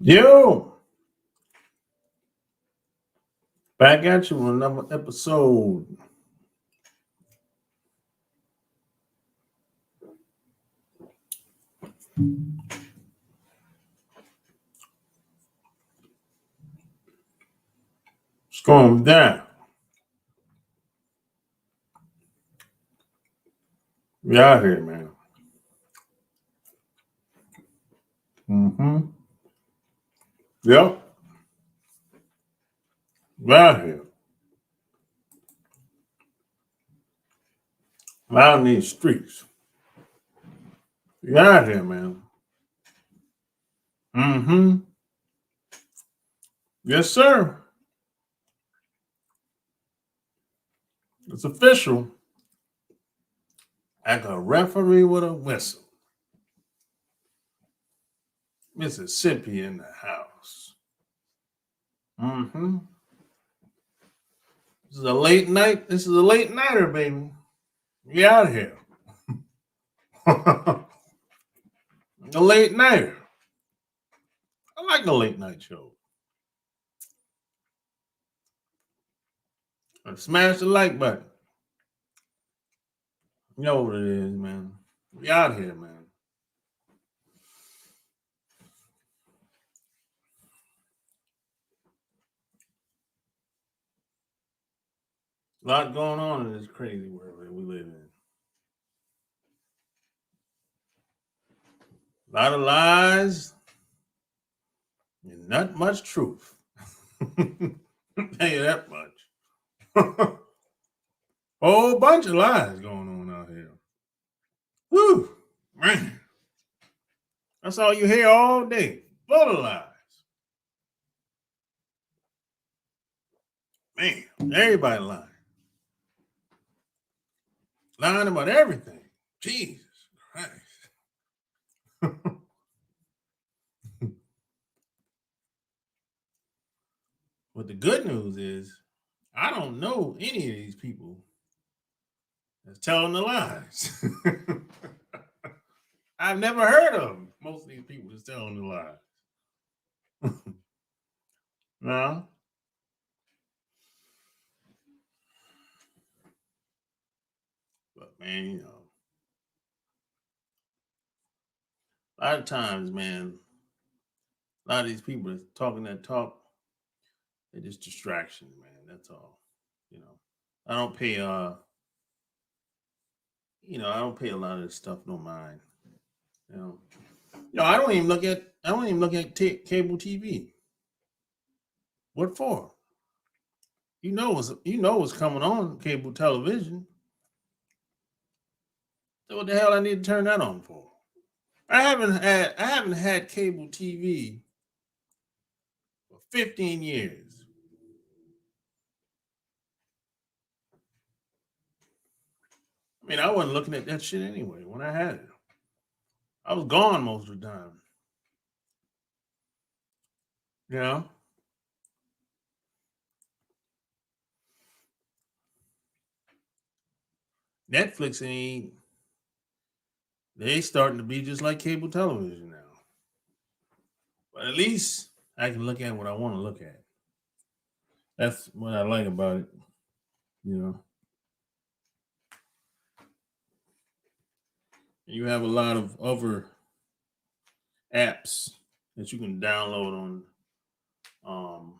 Yo, back at you with another episode. What's going down? We out here, man. Mm-hmm. Yep. We out here. We out in these streets. We out here, man. Mm-hmm. Yes, sir. It's official. Like a referee with a whistle. Mississippi in the house. Mm-hmm. This is a late night. This is a late nighter, baby. We out here. A late nighter. I like a late night show. Smash the like button. You know what it is, man. We out here, man. A lot going on in this crazy world that we live in. A lot of lies and not much truth. Tell you that much. Whole bunch of lies going on out here. Whew, man. That's all you hear all day. Full of lies. Man, everybody lying. Lying about everything. Jesus Christ. But the good news is, I don't know any of these people that's telling the lies. I've never heard of them. Most of these people that's telling the lies. No. But man, you know, a lot of times, man, a lot of these people that's talking that talk, they're just distractions, man. That's all. You know, I don't pay I don't pay a lot of this stuff no mind. You know. I don't even look at cable TV. What for? What's coming on cable television. So what the hell I need to turn that on for? I haven't had cable TV for 15 years. I mean, I wasn't looking at that shit anyway when I had it. I was gone most of the time. You know? Netflix they starting to be just like cable television now. But at least I can look at what I want to look at. That's what I like about it. You know. You have a lot of other apps that you can download on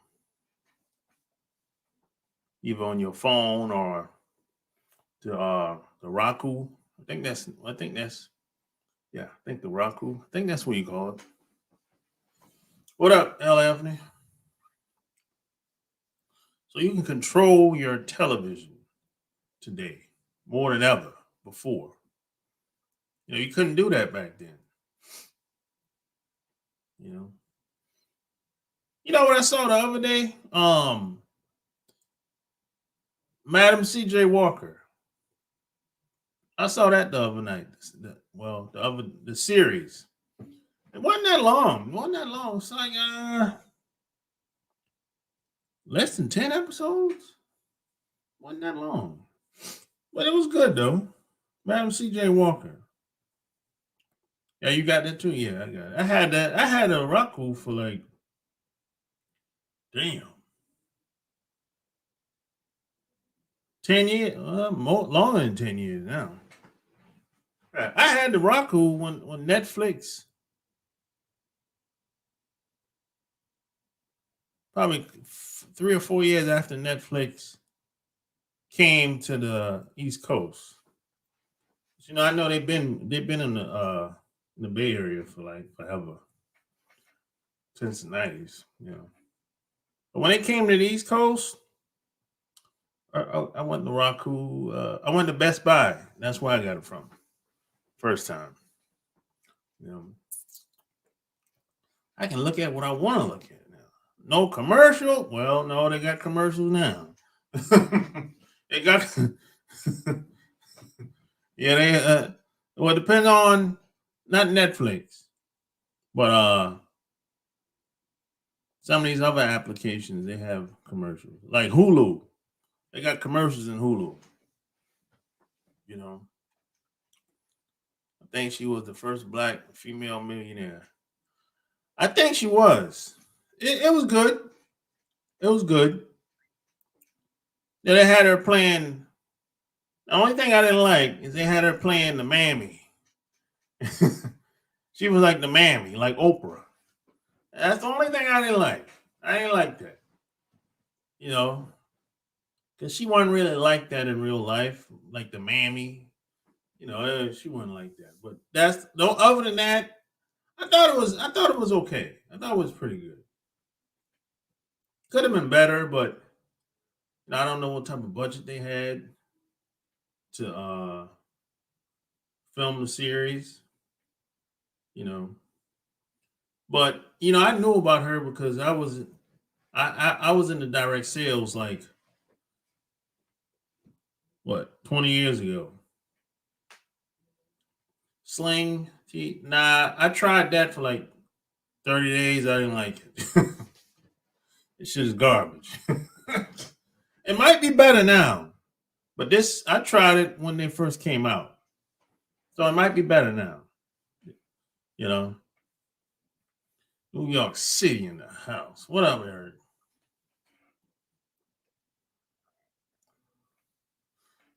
either on your phone or the Roku. I think the Roku. I think that's what you call it. What up, L. Anthony? So you can control your television today more than ever before. You couldn't do that back then. You know what I saw the other day? Madam C.J. Walker. I saw that the other night. The series. It wasn't that long. It's like less than 10 episodes. Wasn't that long. But it was good though. Madam C.J. Walker. Yeah, you got that too? Yeah, I got it. I had a Roku for like Damn. 10 years? More longer than 10 years now. I had the Roku when Netflix, probably 3 or 4 years after Netflix came to the East Coast. You know, I know they've been in the Bay Area for like forever, since the 90s. You know, but when they came to the East Coast, I went to Roku. I went to Best Buy. That's where I got it from. First time. You know, I can look at what I want to look at now. No commercial. Well, no, they got commercials now. They got. Yeah, they. Well, it depends on not Netflix, but some of these other applications, they have commercials. Like Hulu, they got commercials in Hulu. You know, I think she was the first black female millionaire. I think she was. It was good. It was good. Yeah, they had her playing. The only thing I didn't like is they had her playing the mammy. She was like the mammy, like Oprah. That's the only thing I didn't like. I didn't like that. You know, because she wasn't really like that in real life, like the mammy. You know, she wasn't like that. But that's no. Other than that, I thought it was. I thought it was okay. I thought it was pretty good. Could have been better, but I don't know what type of budget they had to film the series. You know, but I knew about her because I was in the direct sales like what 20 years ago. Sling, nah, I tried that for like 30 days. I didn't like it. This shit is garbage. It might be better now, but I tried it when they first came out, so it might be better now. You know, New York City in the house. What up, Eric?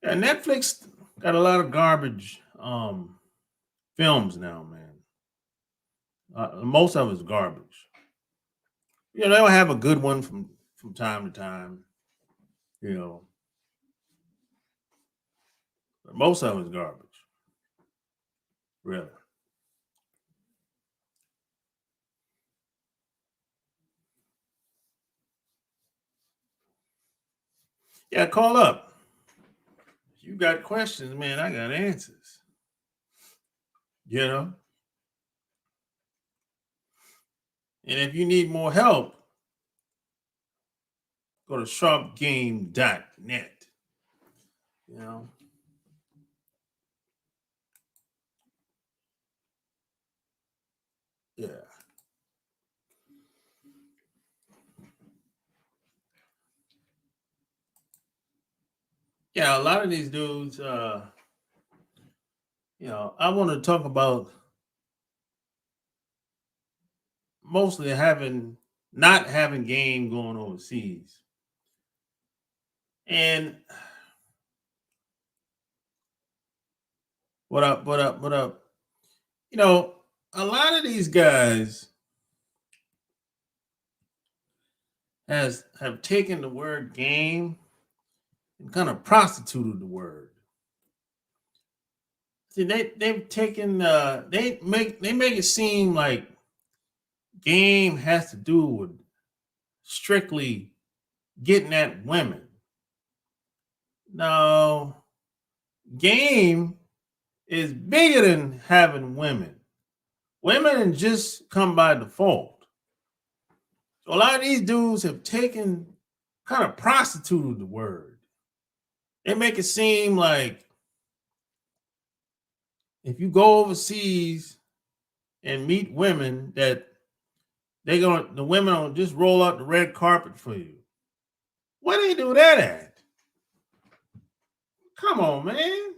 Yeah, Netflix got a lot of garbage films now, man. Most of it's garbage. They'll have a good one from time to time. You know, but most of it's garbage. Really. Yeah, call up. You got questions, man. I got answers. You know, and if you need more help, go to SharpGameAtl. You know, yeah, yeah. A lot of these dudes, I want to talk about mostly not having game going overseas, and what up, what up, what up? You know, a lot of these guys have taken the word game and kind of prostituted the word. See, they've taken they make it seem like game has to do with strictly getting at women. No, game is bigger than having women. Women just come by default. So a lot of these dudes have taken kind of prostituted the word. They make it seem like if you go overseas and meet women that the women will just roll out the red carpet for you. Where do they do that at? Come on, man.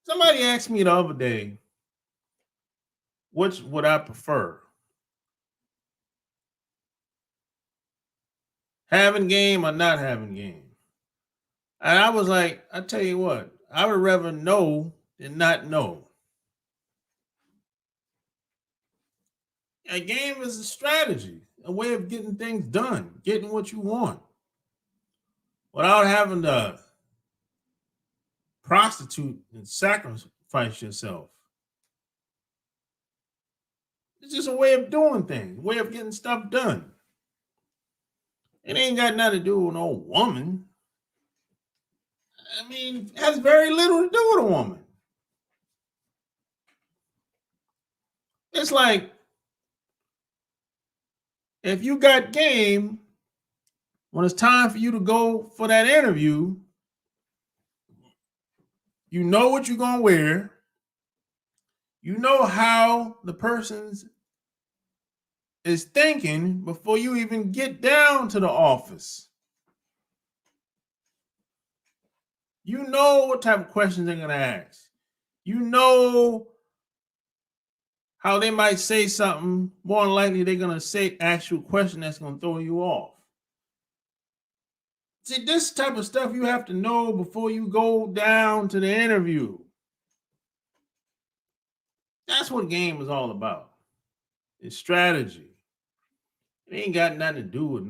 Somebody asked me the other day, which would I prefer? having game or not having game. And I was like, I tell you what, I would rather know than not know. A game is a strategy, a way of getting things done, getting what you want without having to prostitute and sacrifice yourself. It's just a way of doing things, a way of getting stuff done. It ain't got nothing to do with no woman. I mean, it has very little to do with a woman. It's like if you got game, when it's time for you to go for that interview, you know what you're going to wear. You know how the person is thinking before you even get down to the office. You know what type of questions they're going to ask. You know how they might say something. More than likely, they're going to ask you a question that's going to throw you off. See, this type of stuff you have to know before you go down to the interview. That's what game is all about. It's strategy. It ain't got nothing to do with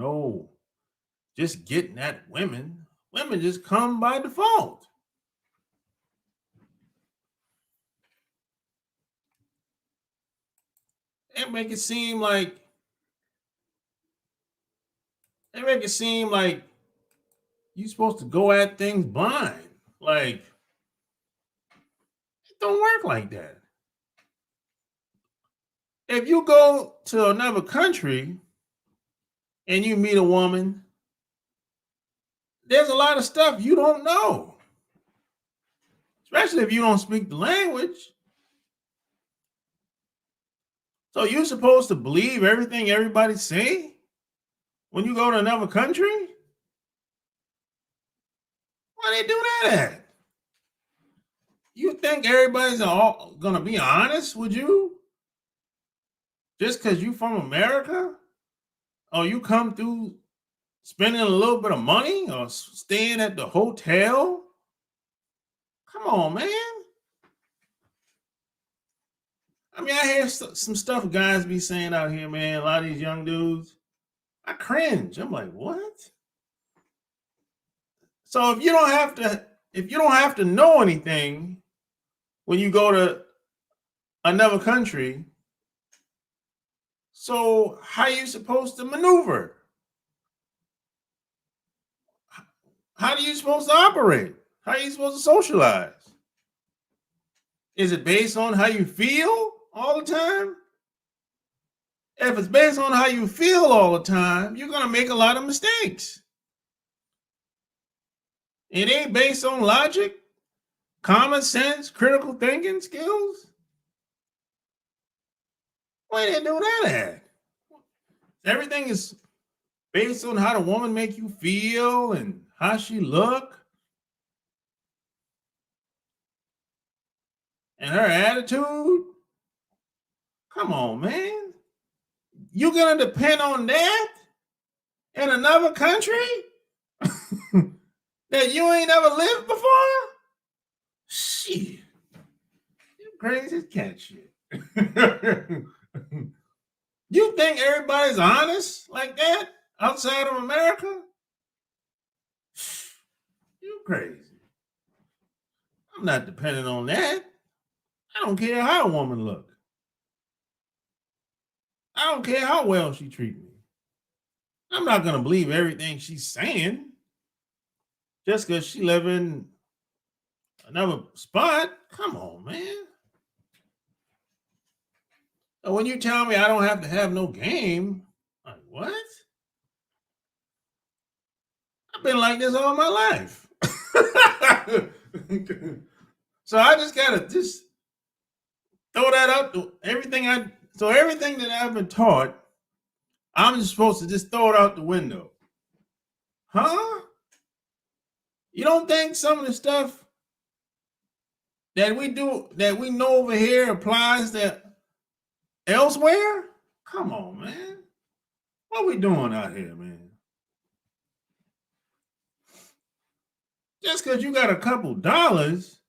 just getting at women. Women just come by default. They make it seem like you're supposed to go at things blind. Like, it don't work like that. If you go to another country and you meet a woman, there's a lot of stuff you don't know, especially if you don't speak the language. So you're supposed to believe everything everybody say when you go to another country? Why they do that at? You think everybody's all gonna be honest with you? Just because you from America? Or you come through spending a little bit of money or staying at the hotel? Come on, man. I mean, I hear some stuff guys be saying out here, man. A lot of these young dudes, I cringe. I'm like, what? So if you don't have to know anything when you go to another country, so how are you supposed to maneuver? How are you supposed to operate? How are you supposed to socialize? Is it based on how you feel all the time? If it's based on how you feel all the time, you're going to make a lot of mistakes. It ain't based on logic, common sense, critical thinking skills. Why did they do that at? Everything is based on how the woman make you feel and how she look and her attitude. Come on, man. You gonna depend on that in another country that you ain't ever lived before? Shit. You crazy as cat shit. You think everybody's honest like that outside of America? You crazy. I'm not depending on that. I don't care how a woman look. I don't care how well she treat me. I'm not gonna believe everything she's saying just because she live in another spot. Come on, man. And when you tell me I don't have to have no game, like what? I've been like this all my life. So I just gotta throw that out to everything that I've been taught, I'm just supposed to just throw it out the window. Huh? You don't think some of the stuff that we know over here applies to elsewhere? Come on, man. What we doing out here, man? Just because you got a couple dollars,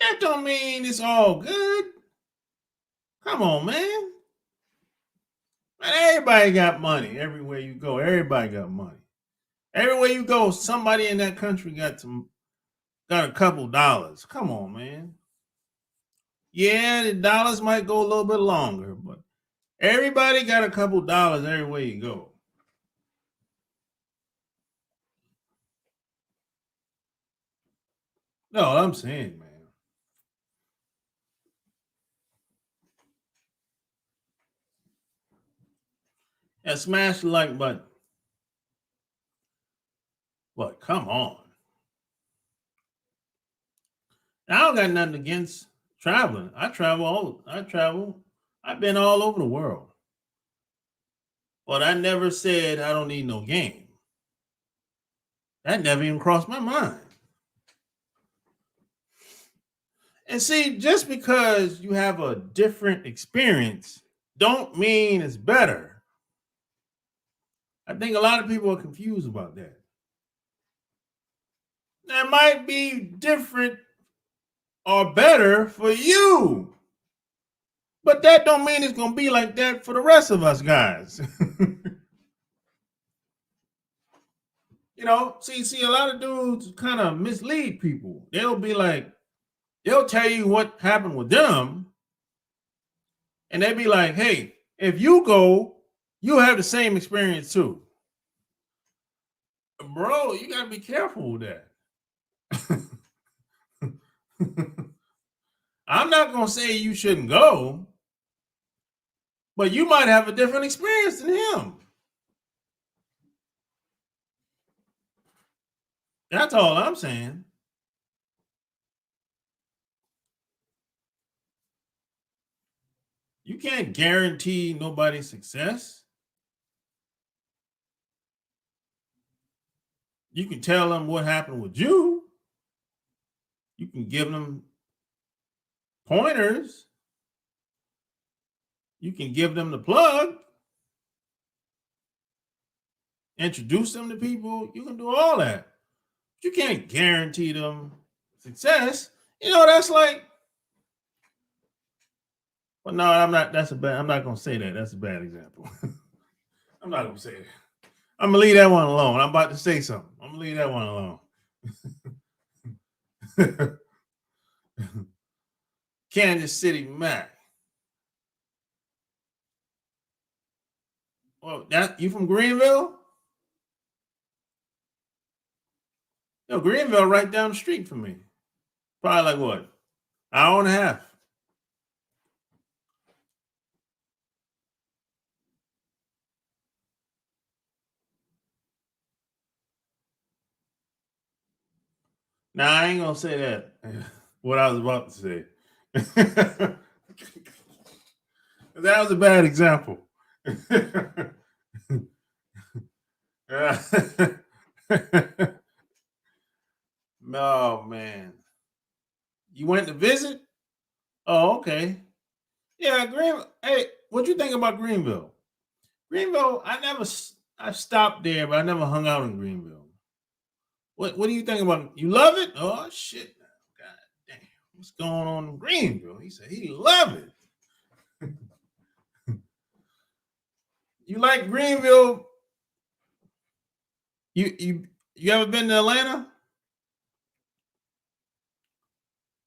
that don't mean it's all good. Come on, man. Man, everybody got money everywhere you go. Everybody got money. Everywhere you go, somebody in that country got a couple dollars. Come on, man. Yeah, the dollars might go a little bit longer, but everybody got a couple dollars everywhere you go. No, I'm saying, man. Yeah, smash the like button. But come on. I don't got nothing against traveling. I travel. I've been all over the world. But I never said I don't need no game. That never even crossed my mind. And see, just because you have a different experience don't mean it's better. I think a lot of people are confused about that. That might be different or better for you. But that don't mean it's going to be like that for the rest of us guys. See, a lot of dudes kind of mislead people. They'll tell you what happened with them, and they'll be like, hey, if you go, you'll have the same experience too. Bro, you got to be careful with that. I'm not going to say you shouldn't go, but you might have a different experience than him. That's all I'm saying. You can't guarantee nobody's success. You can tell them what happened with you. You can give them pointers. You can give them the plug. Introduce them to people. You can do all that. But you can't guarantee them success. That's like. Well, no, I'm not. I'm not going to say that. That's a bad example. I'm not going to say that. I'm going to leave that one alone. I'm about to say something. I'm going to leave that one alone. Kansas City Mac. Well, you from Greenville? Greenville right down the street from me. Probably like what? Hour and a half. Now, I ain't going to say that. What I was about to say. That was a bad example. No, man. You went to visit? Oh, okay. Yeah, Greenville. Hey, what you think about Greenville? Greenville, I stopped there, but I never hung out in Greenville. What do you think about it? You love it? Oh, shit. God damn. What's going on in Greenville? He said he love it. You like Greenville? You ever been to Atlanta?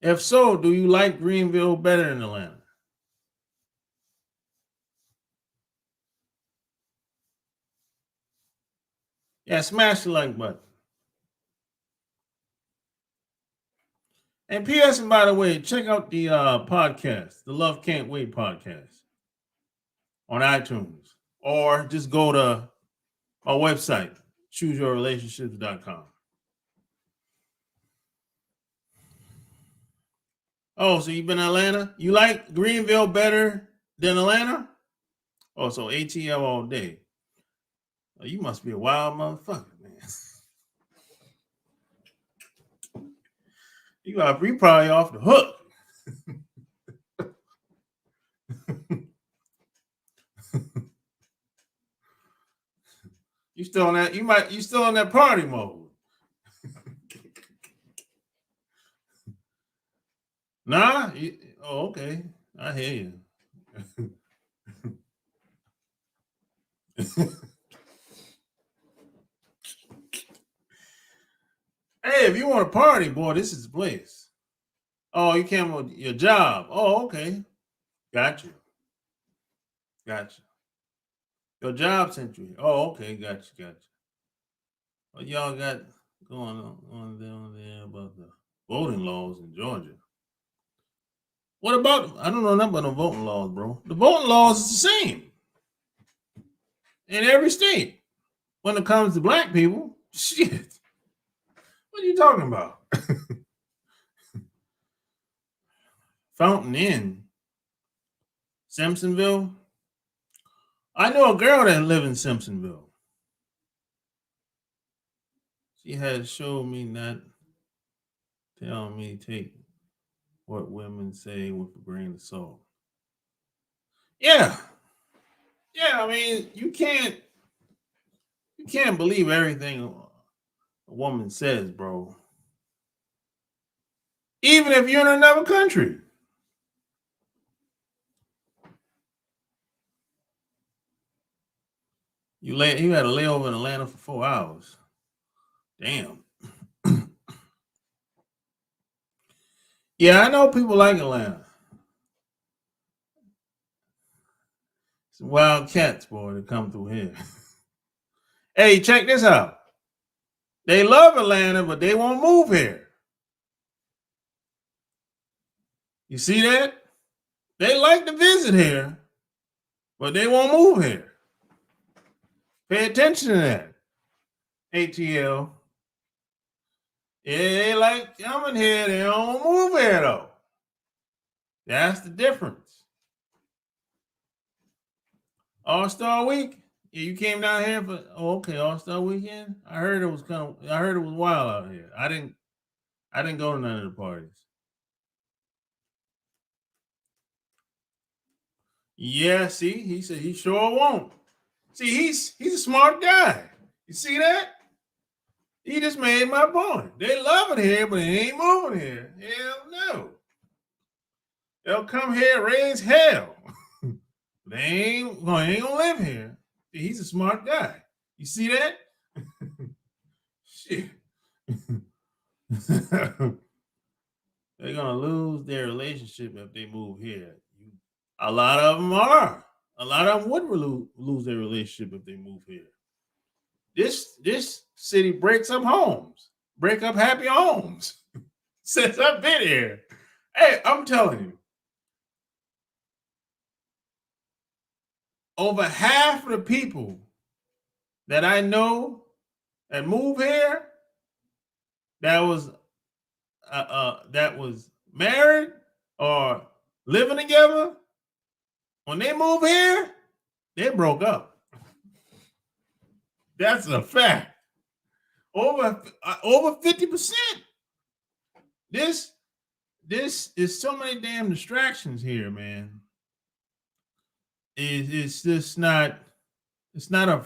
If so, do you like Greenville better than Atlanta? Yeah, smash the like button. And P.S. And by the way, check out the podcast, the Love Can't Wait podcast on iTunes. Or just go to our website, chooseyourrelationships.com. Oh, so you've been in Atlanta? You like Greenville better than Atlanta? Oh, so ATL all day. Oh, you must be a wild motherfucker, man. You probably off the hook. You still in that party mode. Nah. Oh, okay. I hear you. Hey, if you want to party, boy, this is the place. Oh, you came on your job. Oh, okay. Got you. Got you. Your job sent you here. Oh, okay. Got you. Got you. What y'all got going on there about the voting laws in Georgia? What about? I don't know nothing about the voting laws, bro. The voting laws is the same in every state. When it comes to black people, shit. What are you talking about? Fountain Inn, Simpsonville. I know a girl that live in Simpsonville. She has showed me not telling me to take what women say with a grain of salt. Yeah. Yeah, I mean, you can't believe everything a woman says, bro. Even if you're in another country. You had a layover in Atlanta for 4 hours. Damn. Yeah, I know people like Atlanta. Some wild cats, boy, that come through here. Hey, check this out. They love Atlanta, but they won't move here. You see that? They like to visit here, but they won't move here. Pay attention to that. ATL. Yeah, they like coming here. They don't move here, though. That's the difference. All-Star Week? Yeah, you came down here for okay, All-Star Weekend? I heard it was wild out here. I didn't go to none of the parties. Yeah, see, he said he sure won't. See, he's a smart guy. You see that? He just made my point. They love it here, but they ain't moving here. Hell no. They'll come here, raise hell. They ain't gonna live here. He's a smart guy. You see that? Shit. They're gonna lose their relationship if they move here. A lot of them are. A lot of them would lose their relationship if they move here. This city breaks up homes, break up happy homes. Since I've been here, hey, I'm telling you, over half of the people that I know that move here that was married or living together, when they move here, they broke up. That's a fact. Over 50%. This is so many damn distractions here, man. It's just not. It's not a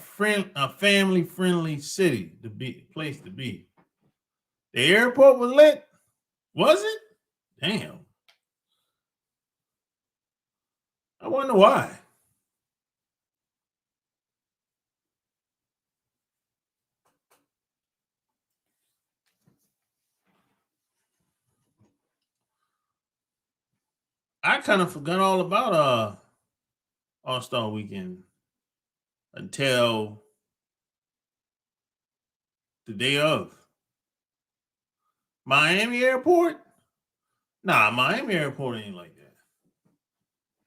family friendly city to be place to be. The airport was lit, was it? Damn. I wonder why. I kind of forgot all about All-Star Weekend until the day of. Miami Airport? Nah, Miami Airport ain't like that.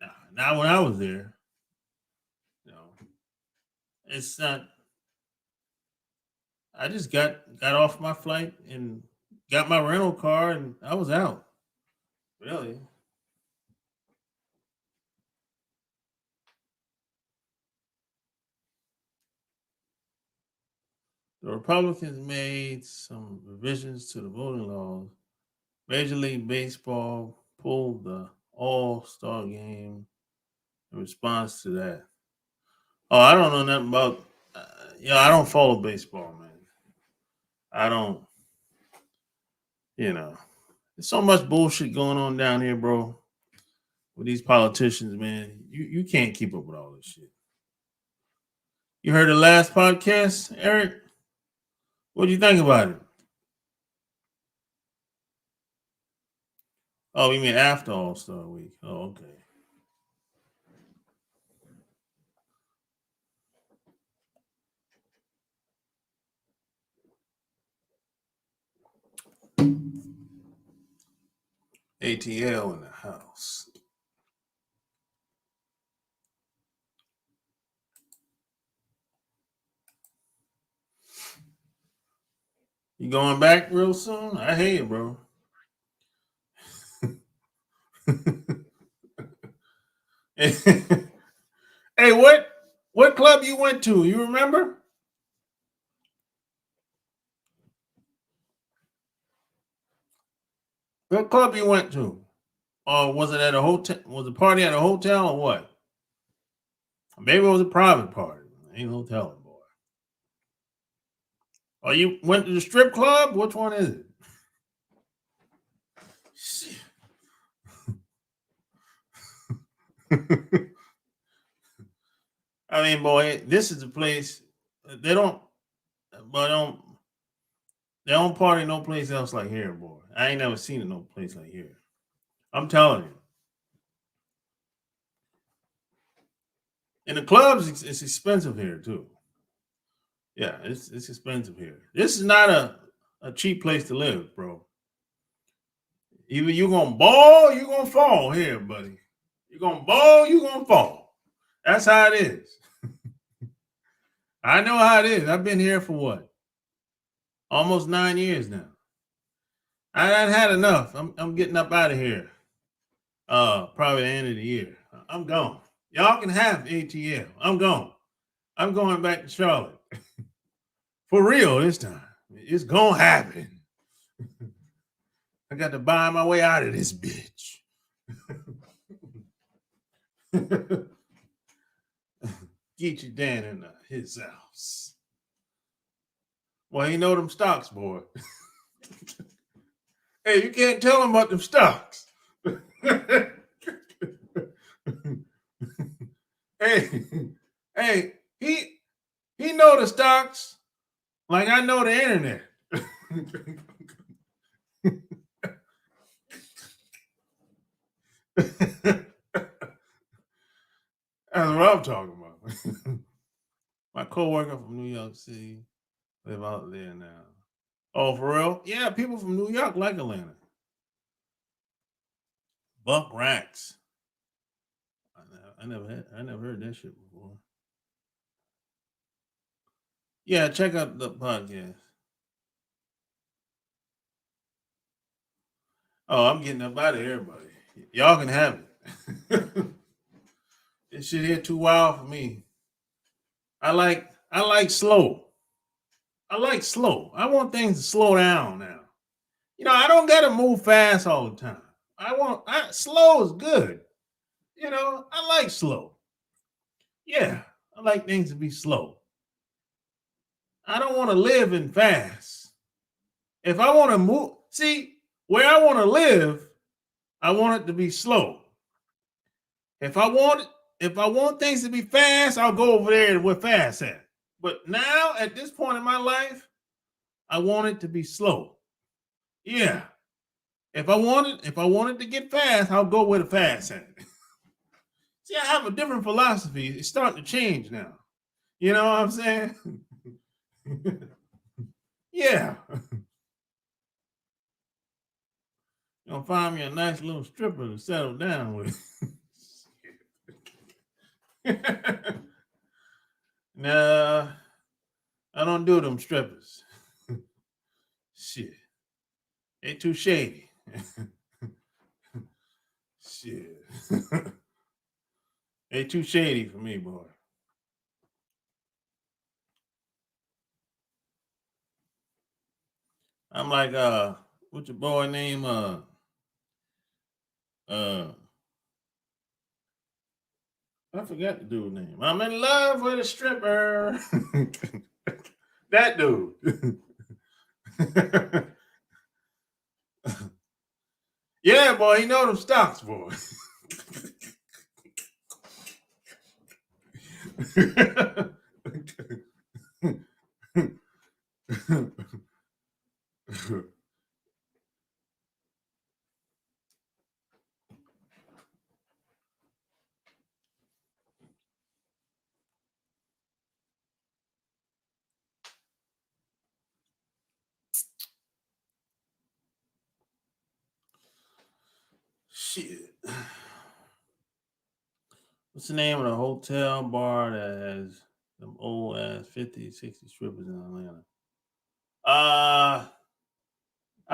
Nah, not when I was there. No, it's not. I just got off my flight and got my rental car, and I was out. Really? The Republicans made some revisions to the voting laws. Major League Baseball pulled the All-Star game in response to that. Oh, I don't know nothing about. I don't follow baseball, man. I don't. You know, There's so much bullshit going on down here, bro. With these politicians, man. You can't keep up with all this shit. You heard the last podcast, Eric? What do you think about it? Oh, you mean after All-Star Week? Oh, okay. ATL in the house. You going back real soon? I hear you, bro. Hey, what club you went to? You remember? What club you went to? Or was it at a hotel? Was the party at a hotel or what? Maybe it was a private party. Ain't no telling, boy. Or you went to the strip club? Which one is it? I mean, boy, this is a place they don't party no place else like here, boy. I ain't never seen it no place like here. I'm telling you. And the clubs, it's expensive here too. Yeah, it's expensive here. This is not a cheap place to live, bro. Either you're gonna ball, or you're gonna fall here, buddy. You're gonna ball, you're gonna fall. That's how it is. I know how it is. I've been here for what? Almost 9 years now. I done had enough. I'm getting up out of here. Probably the end of the year. I'm gone. Y'all can have ATL. I'm gone. I'm going back to Charlotte. For real this time. It's gonna happen. I got to buy my way out of this bitch. Get you down in his house. Well, he know them stocks, boy. Hey, you can't tell him about them stocks. hey, he know the stocks like I know the internet. That's what I'm talking about. My coworker from New York City live out there now. Oh, for real? Yeah, people from New York like Atlanta. Buck racks. I never heard that shit before. Yeah, check out the podcast. Oh, I'm getting up out of here, buddy. Y'all can have it. This shit here too wild for me. I like slow. I like slow. I want things to slow down now. You know, I don't gotta move fast all the time. Slow is good. You know, I like slow. Yeah, I like things to be slow. I don't want to live in fast. If I want to move, see, where I want to live, I want it to be slow. If I want things to be fast, I'll go over there where fast at. But now, at this point in my life, I want it to be slow. Yeah. If I want it to get fast, I'll go where the fast at. See, I have a different philosophy. It's starting to change now. You know what I'm saying? Yeah. You're gonna find me a nice little stripper to settle down with. Nah, I don't do them strippers. Shit. They too shady. Shit. They too shady for me, boy. I'm like, what's your boy name? I forgot the dude's name. I'm in love with a stripper. That dude. Yeah, boy, he know them stocks, boy. Shit. What's the name of the hotel bar that has them old ass 50, 60 strippers in Atlanta? I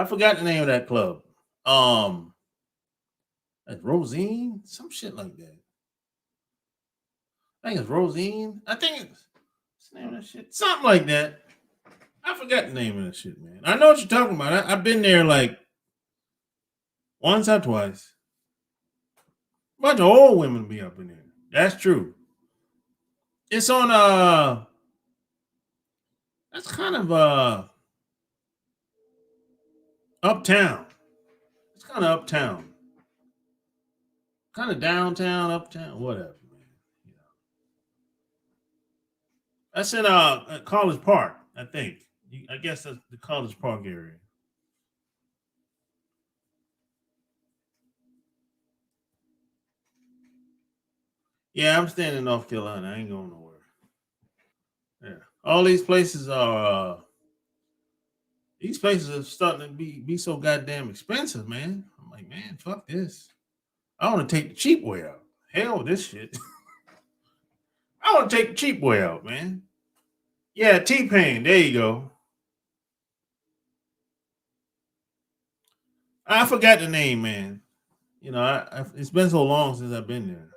forgot the name of that club. Like Rosine, some shit like that. I think it's Rosine. I think it's what's the name of that shit? Something like that. I forgot the name of that shit, man. I know what you're talking about. I've been there like once or twice. A bunch of old women be up in there. That's true. It's on that's kind of uptown. It's kind of uptown. Kind of downtown, uptown, whatever, man. You know. That's in College Park, I think. I guess that's the College Park area. Yeah, I'm staying in North Carolina. I ain't going nowhere. Yeah. All these places are starting to be so goddamn expensive, man. I'm like, man, fuck this. I want to take the cheap way out. Hell with this shit. I want to take the cheap way out, man. Yeah, T-Pain. There you go. I forgot the name, man. You know, it's been so long since I've been there.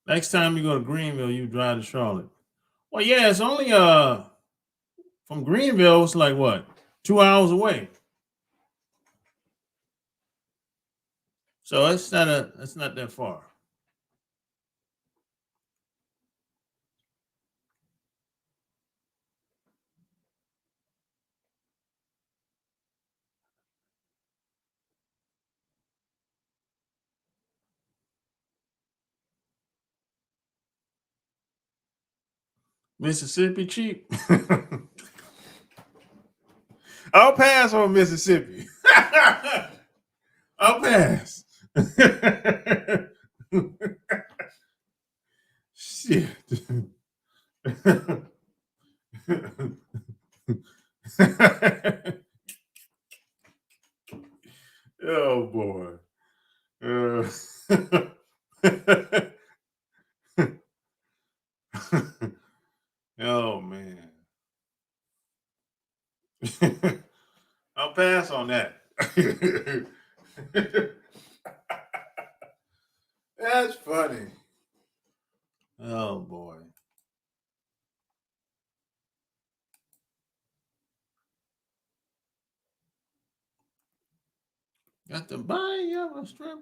Next time you go to Greenville, you drive to Charlotte. Well, yeah, it's only from Greenville. It's like what, 2 hours away. So it's not that far. Mississippi cheap. I'll pass on Mississippi. I'll pass. Shit. Oh boy. Uh, oh man. I'll pass on that. That's funny. Oh boy. Got to buy you a stripper.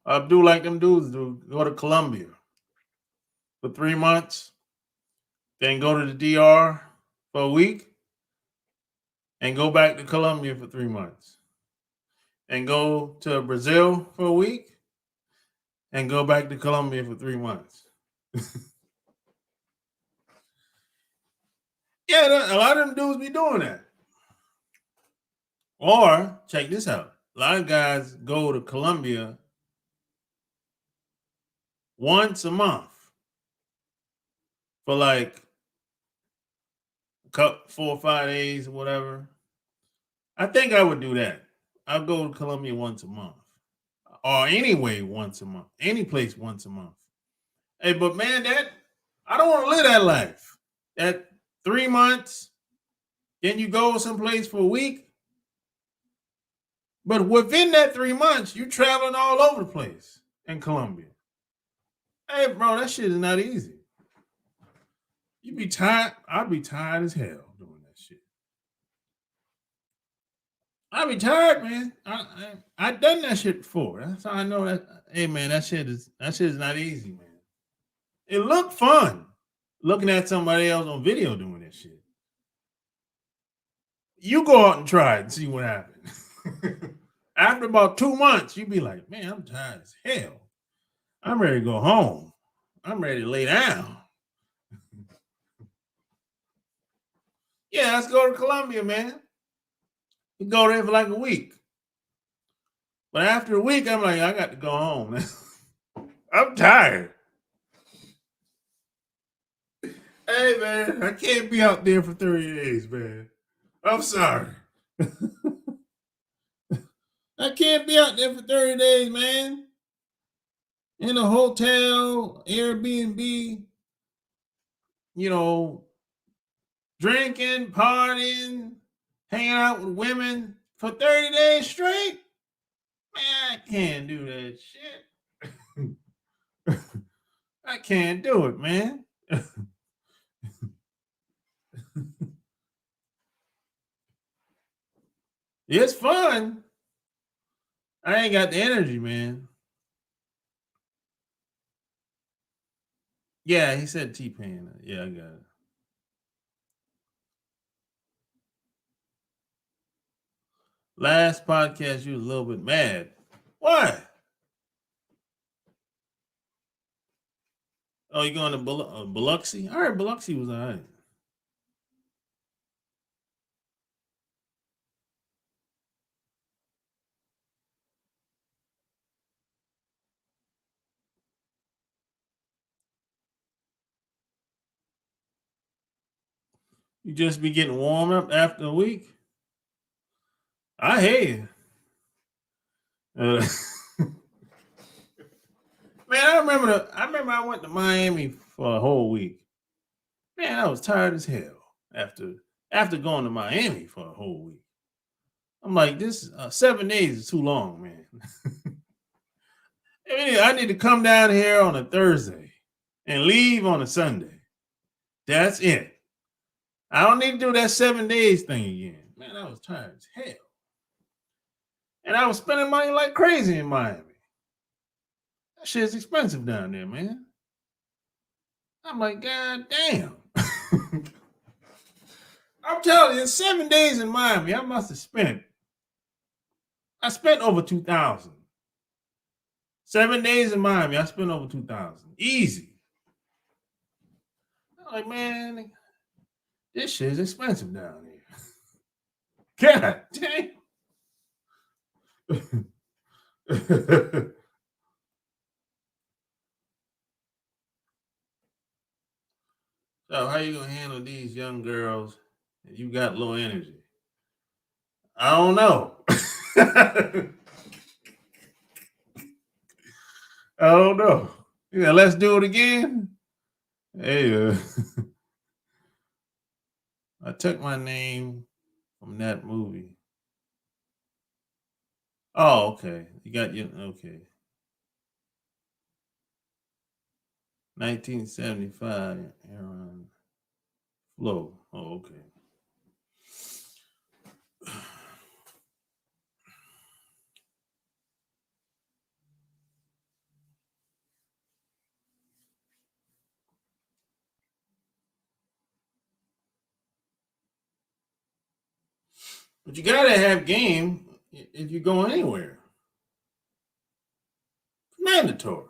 I do like them dudes do. Go to Colombia for 3 months, then go to the DR for a week, and go back to Colombia for 3 months, and go to Brazil for a week, and go back to Colombia for 3 months. Yeah, a lot of them dudes be doing that. Or check this out: a lot of guys go to Colombia once a month for like 4 or 5 days or whatever. I think I would do that. I'll go to Colombia once a month, or anyway once a month, any place once a month. Hey, but man, that I don't want to live that life. That 3 months, then you go someplace for a week. But within that 3 months, you traveling all over the place in Colombia. Hey, bro, that shit is not easy. You be tired. I'd be tired as hell doing that shit. I retired, man. I done that shit before. That's how I know that. Hey, man, that shit is not easy, man. It looked fun looking at somebody else on video doing that shit. You go out and try it and see what happens. After about 2 months, you be like, man, I'm tired as hell. I'm ready to go home. I'm ready to lay down. Yeah, let's go to Colombia, man. We go there for like a week. But after a week, I'm like, I got to go home. I'm tired. Hey, man, I can't be out there for 30 days, man. I'm sorry. I can't be out there for 30 days, man. In a hotel, Airbnb, drinking, partying, hanging out with women for 30 days straight. Man, I can't do that shit. I can't do it, man. It's fun. I ain't got the energy, man. Yeah, he said T-Pain. Yeah, I got it. Last podcast, you was a little bit mad. Why? Oh, you going to Biloxi? I heard Biloxi was all right. You just be getting warm up after a week? I hate it. Man, I remember I went to Miami for a whole week. Man, I was tired as hell after going to Miami for a whole week. I'm like, this 7 days is too long, man. I need to come down here on a Thursday and leave on a Sunday. That's it. I don't need to do that 7 days thing again. Man, I was tired as hell. And I was spending money like crazy in Miami. That shit's expensive down there, man. I'm like, God damn. I'm telling you, in 7 days in Miami, I spent over 2,000. 7 days in Miami, I spent over 2,000. Easy. I'm like, man, this shit is expensive down here. God damn. So how you gonna handle these young girls and you got low energy? I don't know. I don't know. Yeah, let's do it again. Hey, I took my name from that movie. Oh, okay. You got your okay. 1975 Aaron Flo. Oh, okay. But you gotta have game if you're going anywhere. Mandatory.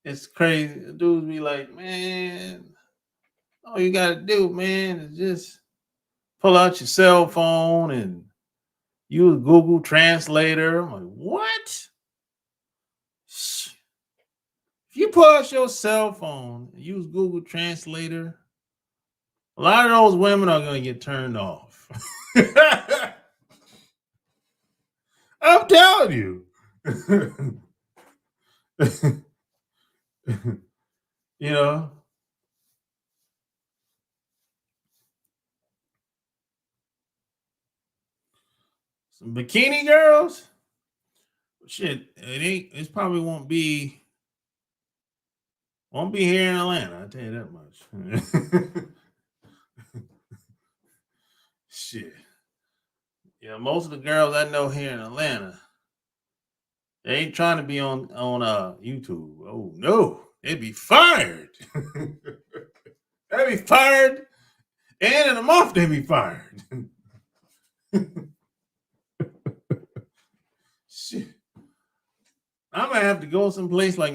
It's crazy. Dudes be like, man, all you gotta do, man, is just pull out your cell phone and use Google Translator. I'm like, what? If you pull out your cell phone and use Google Translator, a lot of those women are gonna get turned off. I'm telling you. You know, some bikini girls. Shit, it probably won't be here in Atlanta. I'll tell you that much. Shit. Yeah, most of the girls I know here in Atlanta, they ain't trying to be on YouTube. Oh no, they'd be fired. They'd be fired, and in a month they'd be fired. Shit. I might have to go someplace like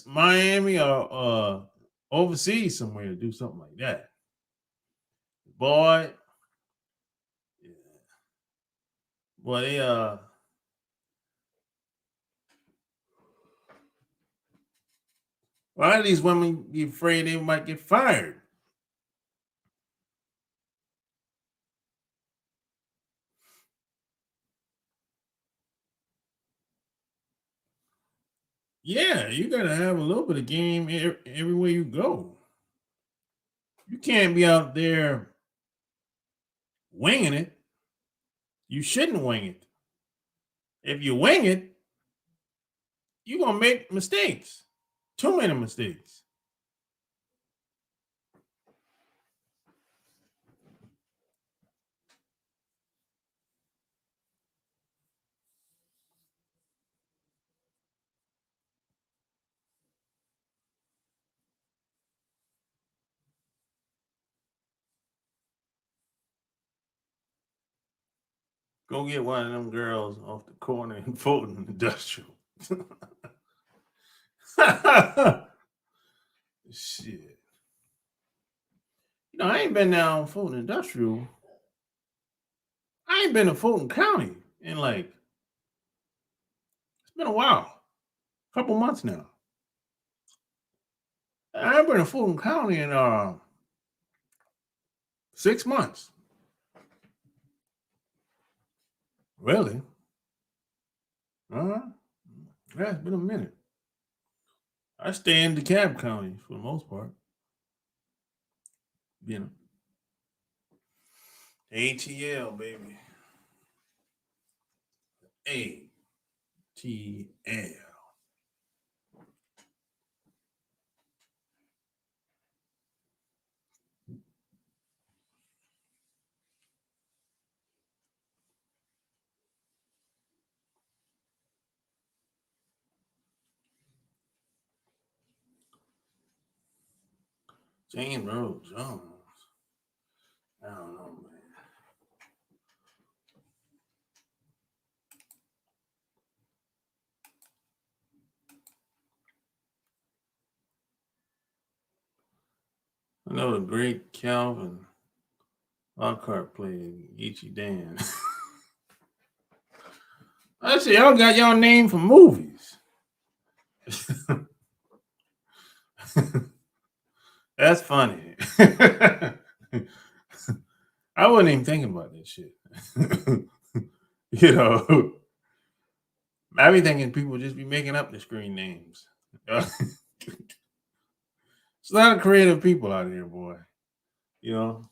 Miami or overseas somewhere to do something like that. Boy, yeah. Boy, they why do these women be afraid they might get fired? Yeah, you gotta have a little bit of game everywhere you go. You can't be out there winging it. You shouldn't wing it. If you wing it, you're gonna make mistakes. Too many mistakes. Go get one of them girls off the corner in Fulton Industrial. Shit. I ain't been down Fulton Industrial. I ain't been to Fulton County in it's been a while. A couple months now. I ain't been to Fulton County in 6 months. Really? Uh-huh. Yeah, it's been a minute. I stay in DeKalb County for the most part. ATL, baby. ATL. James Earl Jones. I don't know, man. I know the great Calvin Lockhart played Geechee Dan. I see y'all got y'all name from movies. That's funny. I wasn't even thinking about that shit. I be thinking people just be making up the screen names. It's a lot of creative people out here, boy. You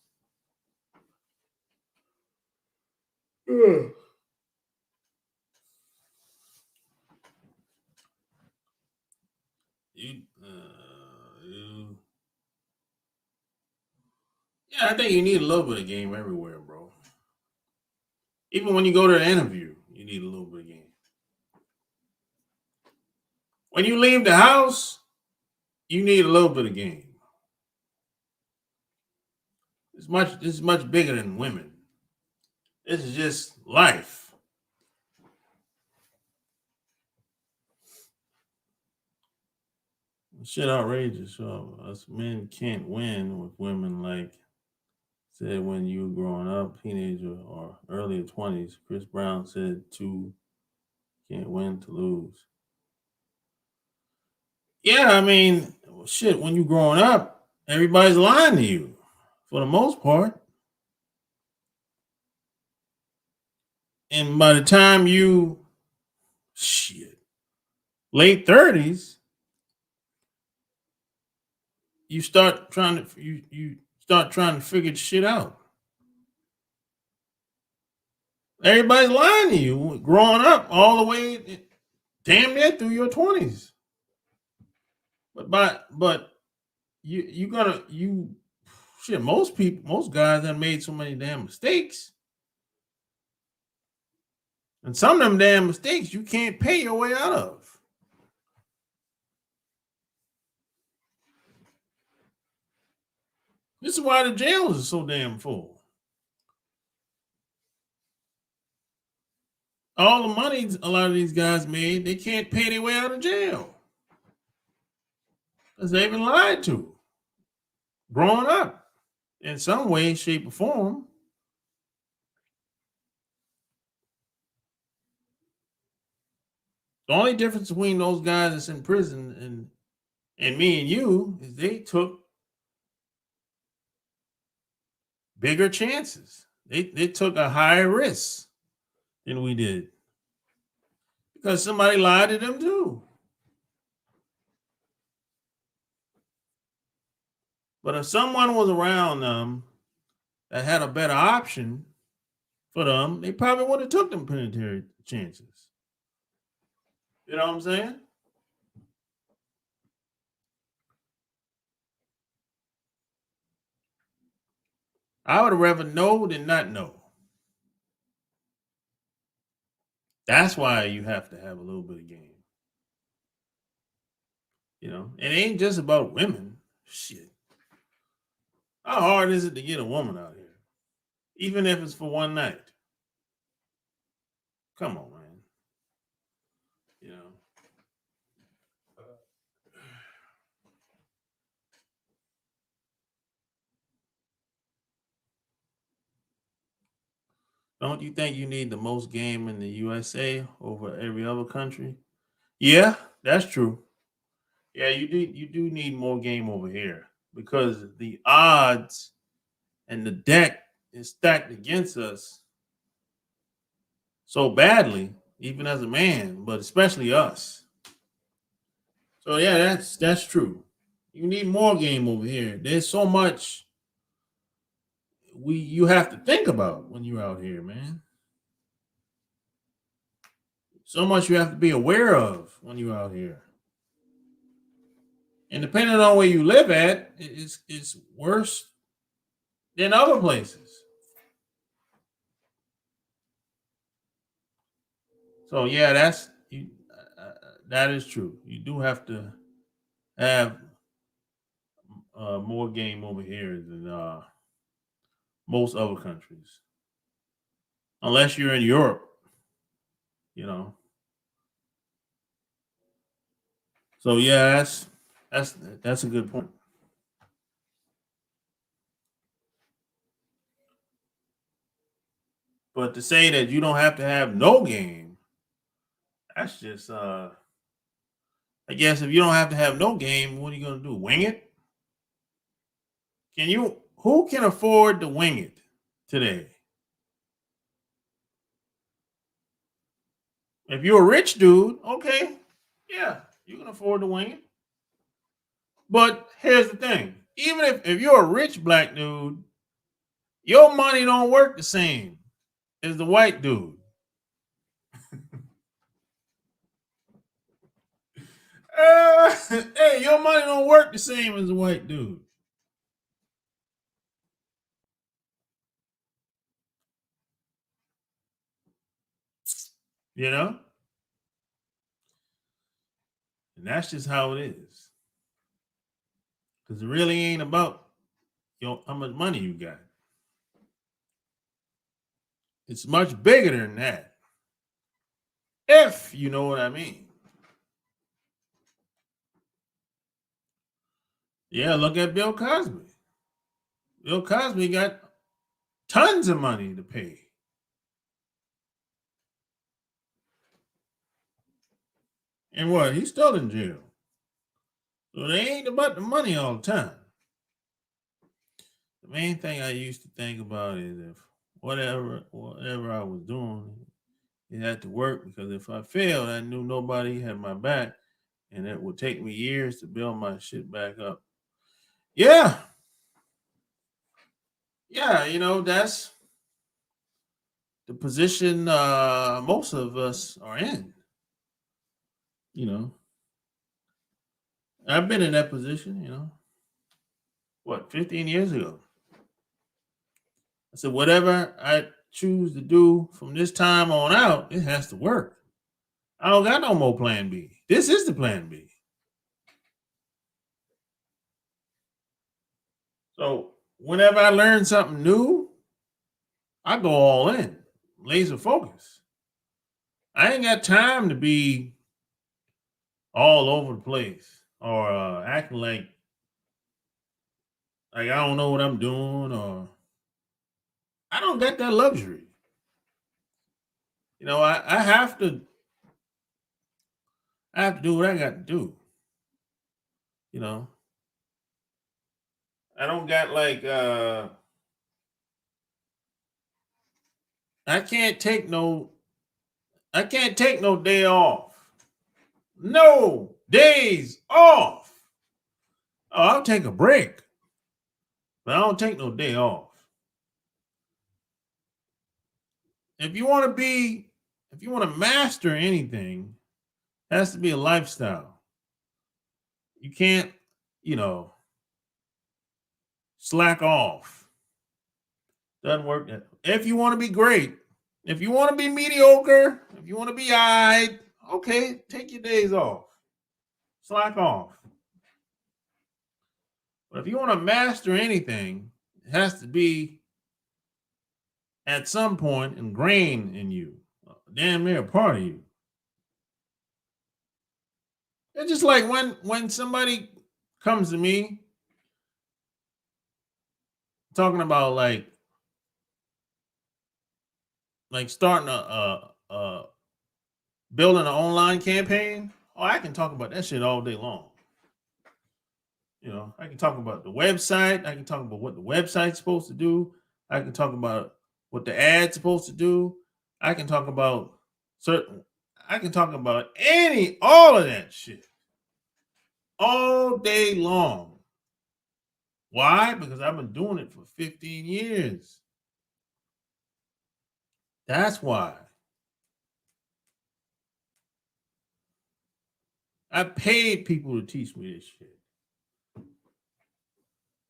yeah, I think you need a little bit of game everywhere, bro. Even when you go to an interview, you need a little bit of game. When you leave the house, you need a little bit of game. This is much bigger than women. This is just life. Shit outrageous. So us men can't win with women like said when you were growing up, teenager or early 20s. Chris Brown said two can't win to lose. Yeah, I mean, shit, when you growing up, everybody's lying to you for the most part. And by the time you late 30s, you start trying to figure shit out. Everybody's lying to you growing up all the way damn near through your 20s. But you shit, most guys have made so many damn mistakes. And some of them damn mistakes you can't pay your way out of. This is why the jails are so damn full. All the money a lot of these guys made, they can't pay their way out of jail. Because they've been lied to. Growing up in some way, shape, or form. The only difference between those guys that's in prison and me and you is they took bigger chances. They took a higher risk than we did. Because somebody lied to them too. But if someone was around them that had a better option for them, they probably would have took them penitentiary chances. You know what I'm saying? I would rather know than not know. That's why you have to have a little bit of game. You know, it ain't just about women. Shit. How hard is it to get a woman out here? Even if it's for one night. Come on, man. You know. Don't you think you need the most game in the USA over every other country? Yeah, that's true. Yeah, you do need more game over here because the odds and the deck is stacked against us so badly, even as a man, but especially us. So yeah, that's true. You need more game over here. There's so much you have to think about when you're out here, man. So much you have to be aware of when you're out here. And depending on where you live at, it's worse than other places. So yeah, that is true. You do have to have more game over here than most other countries, unless you're in Europe. You know. So yeah, that's a good point. But to say that you don't have to have no game, that's just I guess if you don't have to have no game, what are you gonna do? Wing it? Who can afford to wing it today? If you're a rich dude, okay, yeah, you can afford to wing it. But here's the thing: even if you're a rich black dude, your money don't work the same as the white dude. Hey, your money don't work the same as the white dude. You know, and that's just how it is. Because it really ain't about how much money you got. It's much bigger than that. If you know what I mean. Yeah, look at Bill Cosby. Bill Cosby got tons of money to pay. And what? He's still in jail. So they ain't about the money all the time. The main thing I used to think about is if whatever I was doing, it had to work because if I failed, I knew nobody had my back and it would take me years to build my shit back up. Yeah. Yeah, that's the position most of us are in. You know, I've been in that position, what, 15 years ago. said, whatever I choose to do from this time on out, it has to work. I don't got no more plan B. This is the plan B. So whenever I learn something new, I go all in, laser focus. I ain't got time to be all over the place or acting like I don't know what I'm doing, or I don't get that luxury. You know, I have to do what I got to do. You know, I don't got like I can't take no day off. No days off. Oh, I'll take a break, but I don't take no day off. If you want to master anything, it has to be a lifestyle. You can't, you know, slack off. Doesn't work. If you want to be great, if you want to be mediocre, if you want to be eyed, okay, take your days off. Slack off. But if you want to master anything, it has to be at some point ingrained in you, damn near a part of you. It's just like when somebody comes to me talking about like starting a building an online campaign. Oh, I can talk about that shit all day long. You know, I can talk about the website. I can talk about what the website's supposed to do. I can talk about what the ad's supposed to do. I can talk about all of that shit all day long. Why? Because I've been doing it for 15 years. That's why. I paid people to teach me this shit.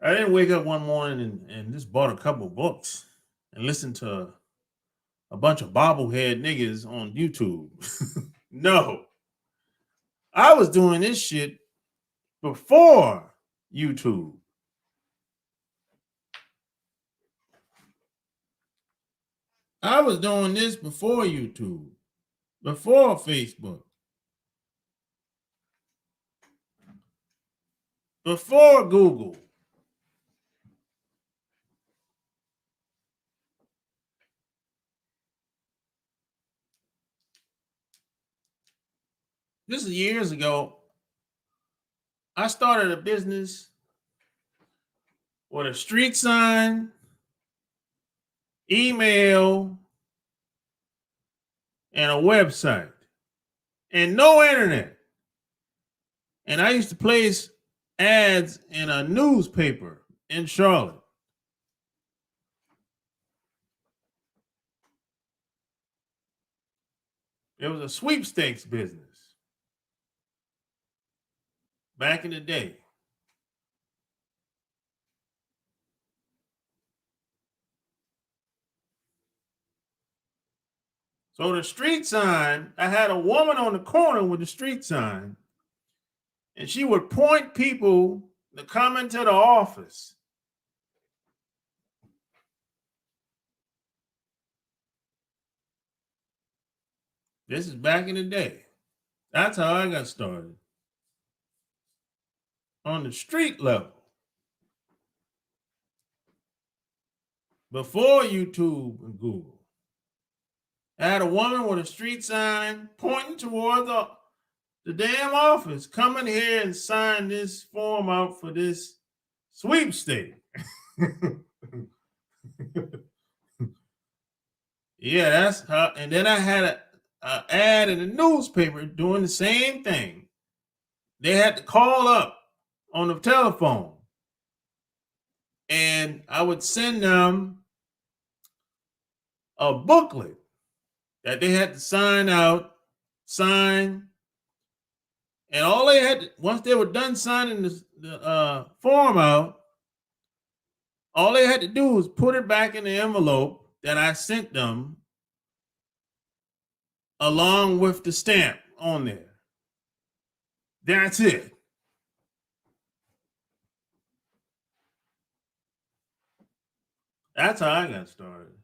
I didn't wake up one morning and just bought a couple books and listened to a bunch of bobblehead niggas on YouTube. No. I was doing this shit before YouTube. I was doing this before YouTube, before Facebook, before Google. This is years ago. I started a business with a street sign, email, and a website, and no internet. And I used to place ads in a newspaper in Charlotte. It was a sweepstakes business back in the day. So the street sign, I had a woman on the corner with the street sign, and she would point people to come into the office. This is back in the day. That's how I got started. On the street level. Before YouTube and Google. I had a woman with a street sign pointing toward the damn office. Come in here and sign this form out for this sweepstake. Yeah, that's how. And then I had an ad in the newspaper doing the same thing. They had to call up on the telephone, and I would send them a booklet that they had to sign, and all they had to, once they were done signing the form out, All they had to do was put it back in the envelope that I sent them along with the stamp on there. That's it. That's how I got started.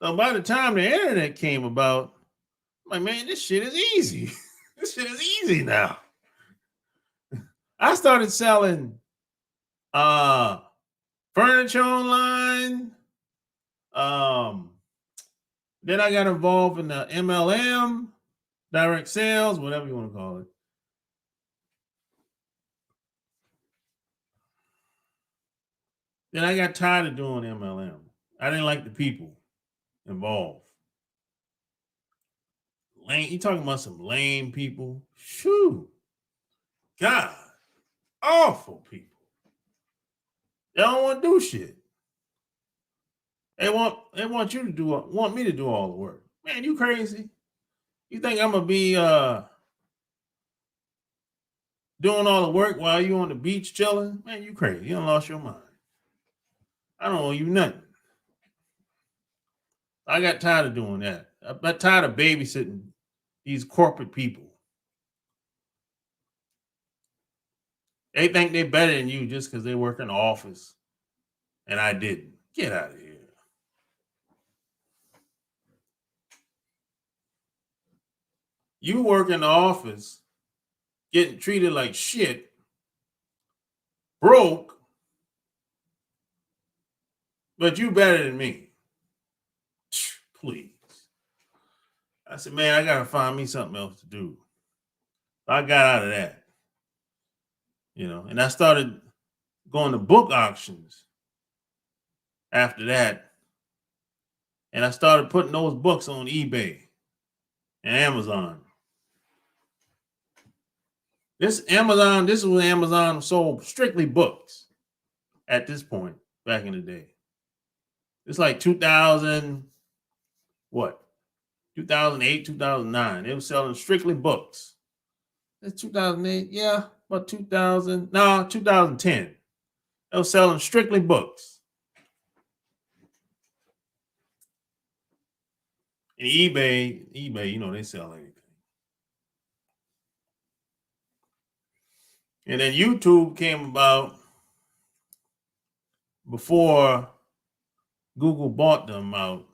So by the time the internet came about, I'm like, man, this shit is easy. This shit is easy now. I started selling furniture online. Then I got involved in the MLM, direct sales, whatever you want to call it. Then I got tired of doing MLM. I didn't like the people involved. Lame, you talking about some lame people? Shoo. God, awful people. They don't want to do shit. They want you to want me to do all the work. Man, you crazy? You think I'm gonna be doing all the work while you on the beach chilling? Man, you crazy. You done lost your mind. I don't owe you nothing. I got tired of doing that. I got tired of babysitting these corporate people. They think they're better than you just because they work in the office and I didn't. Get out of here. You work in the office, getting treated like shit, broke, but you better than me. Please. I said, man, I got to find me something else to do. I got out of that. And I started going to book auctions after that. And I started putting those books on eBay and Amazon. This is when Amazon sold strictly books at this point back in the day. It's like 2008, 2009. They were selling strictly books. It's 2008, yeah, about 2010. They were selling strictly books. And eBay, they sell anything. And then YouTube came about before Google bought them out.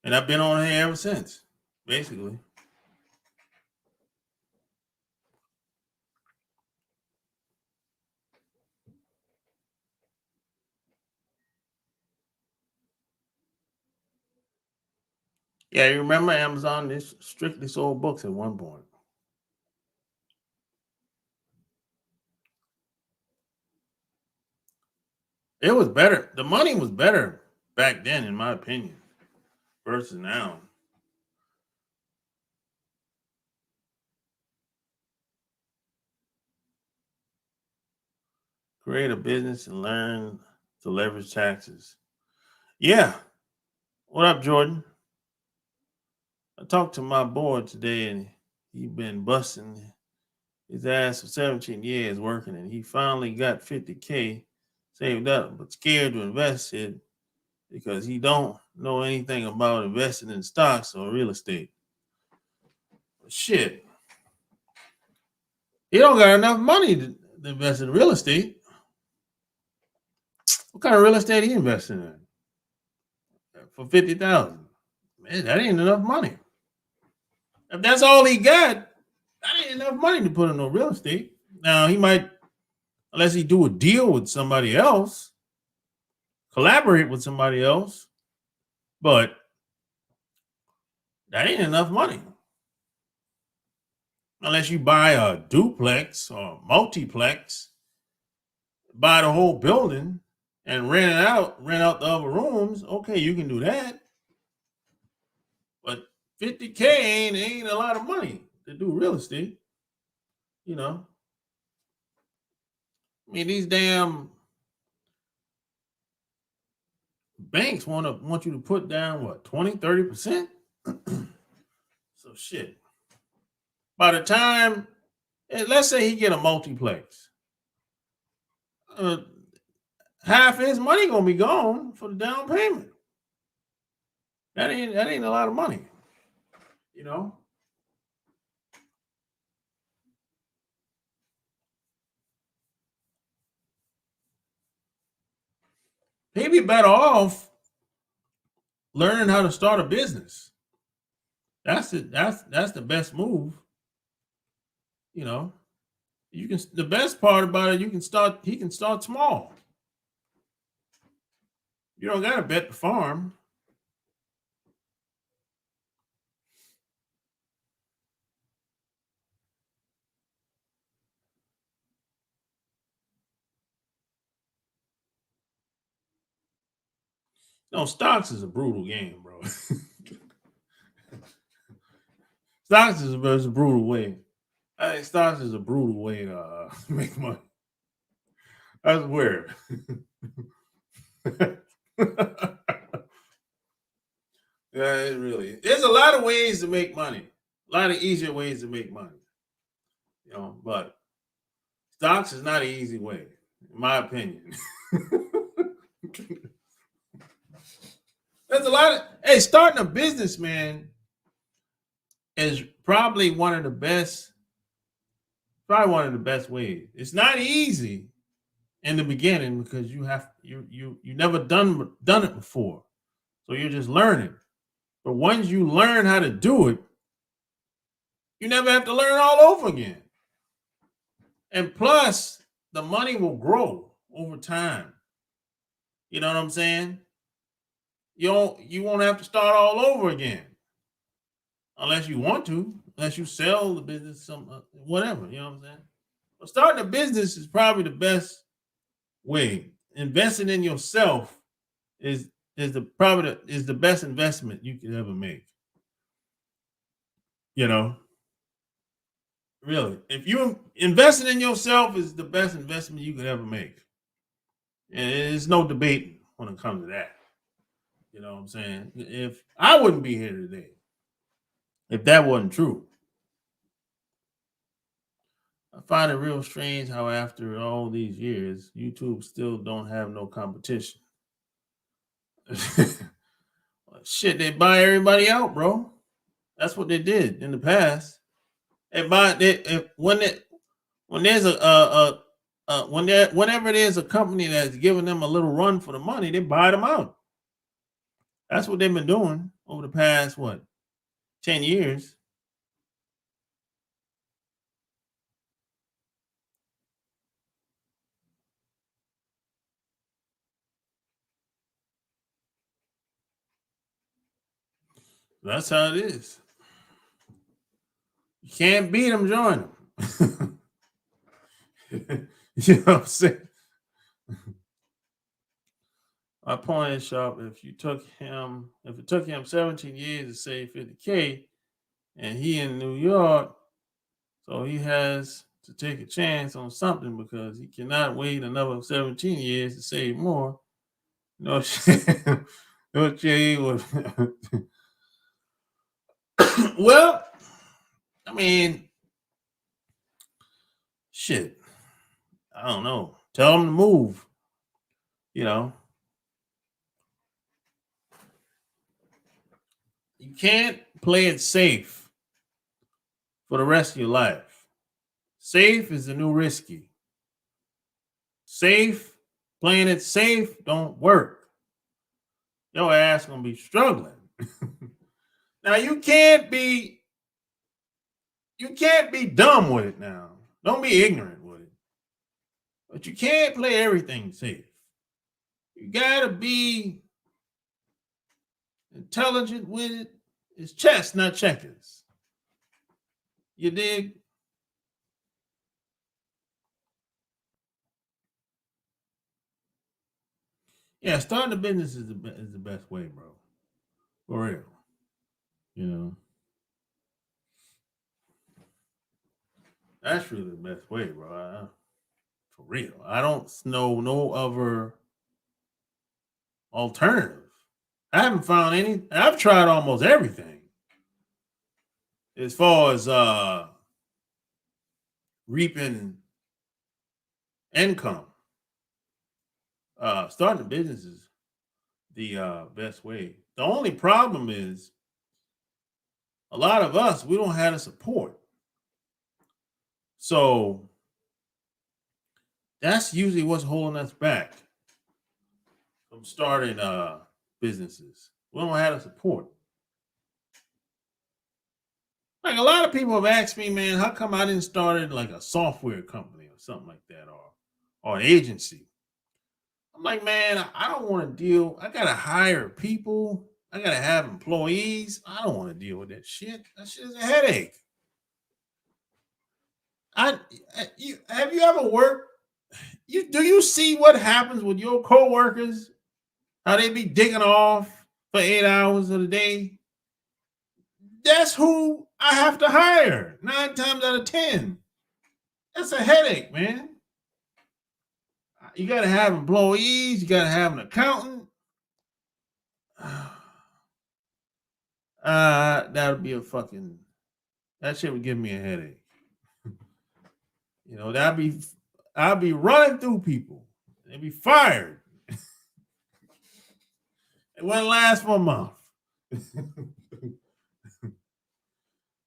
And I've been on here ever since, basically. Yeah, you remember Amazon? They strictly sold books at one point. It was better. The money was better back then, in my opinion, versus now. Create a business and learn to leverage taxes. Yeah. What up, Jordan? I talked to my boy today, and he been busting his ass for 17 years working, and he finally got 50K saved up, but scared to invest it because he don't know anything about investing in stocks or real estate. Shit. He don't got enough money to invest in real estate. What kind of real estate he investing in? For 50,000. Man, that ain't enough money. If that's all he got, that ain't enough money to put in no real estate. Now he might, unless he do a deal with somebody else, collaborate with somebody else, but that ain't enough money. Unless you buy a duplex or multiplex, buy the whole building and rent out the other rooms. Okay, you can do that. But 50K ain't a lot of money to do real estate. I mean, these damn banks want you to put down what, 20, 30%? So So shit. By the time, let's say he get a multiplex, uh, half his money gonna be gone for the down payment. That ain't a lot of money, you know. He'd be better off learning how to start a business. That's it. That's the best move. You know, you can. The best part about it, you can start. He can start small. You don't got to bet the farm. No, stocks is a brutal game, bro. Stocks is a brutal way. I think stocks is a brutal way to make money. That's weird. Yeah, it really. There's a lot of ways to make money. A lot of easier ways to make money. You know, but stocks is not an easy way, in my opinion. There's a lot of starting a business, man, is probably one of the best ways. It's not easy in the beginning because you never done it before. So you're just learning. But once you learn how to do it, you never have to learn all over again. And plus, the money will grow over time. You know what I'm saying? You won't have to start all over again. Unless you want to, unless you sell the business, whatever, you know what I'm saying? But starting a business is probably the best way. Investing in yourself is the best investment you can ever make. You know, really, if you investing in yourself is the best investment you could ever make, and there's no debate when it comes to that. You know what I'm saying? If I wouldn't be here today if that wasn't true. I find it real strange how after all these years, YouTube still don't have no competition. Shit, they buy everybody out, bro. That's what they did in the past. When there's whenever there's a company that's giving them a little run for the money, they buy them out. That's what they've been doing over the past 10 years. That's how it is. You can't beat them, join them. You know what I'm saying? My point is, Sharp, if it took him 17 years to save 50K and he in New York, so he has to take a chance on something because he cannot wait another 17 years to save more. No shit. No shit. Well, I mean, shit. I don't know. Tell him to move. You know, you can't play it safe for the rest of your life. Safe is the new risky. Safe, playing it safe don't work. Your ass gonna be struggling. Now you can't be dumb with it now. Don't be ignorant with it. But you can't play everything safe. You gotta be intelligent with it. It's chess, not checkers. You dig? Yeah, starting a business is the best way, bro. For real. You know, that's really the best way, bro. For real. I don't know no other alternative. I haven't found any. I've tried almost everything. as far as reaping income, starting a business is the best way. The only problem is a lot of us, we don't have the support. So that's usually what's holding us back from starting businesses. We don't have the support. Like a lot of people have asked me, man, how come I didn't start it like a software company or something like that, or an agency? I'm like, man, I don't want to deal. I gotta hire people. I gotta have employees. I don't want to deal with that shit. That shit is a headache. Have you ever worked? Do you see what happens with your coworkers? How they be digging off for 8 hours of the day? That's who I have to hire 9 times out of 10. That's a headache, man. You got to have employees. You got to have an accountant. That would be that shit would give me a headache. You know, I'd be running through people. They'd be fired. It wouldn't last for a month.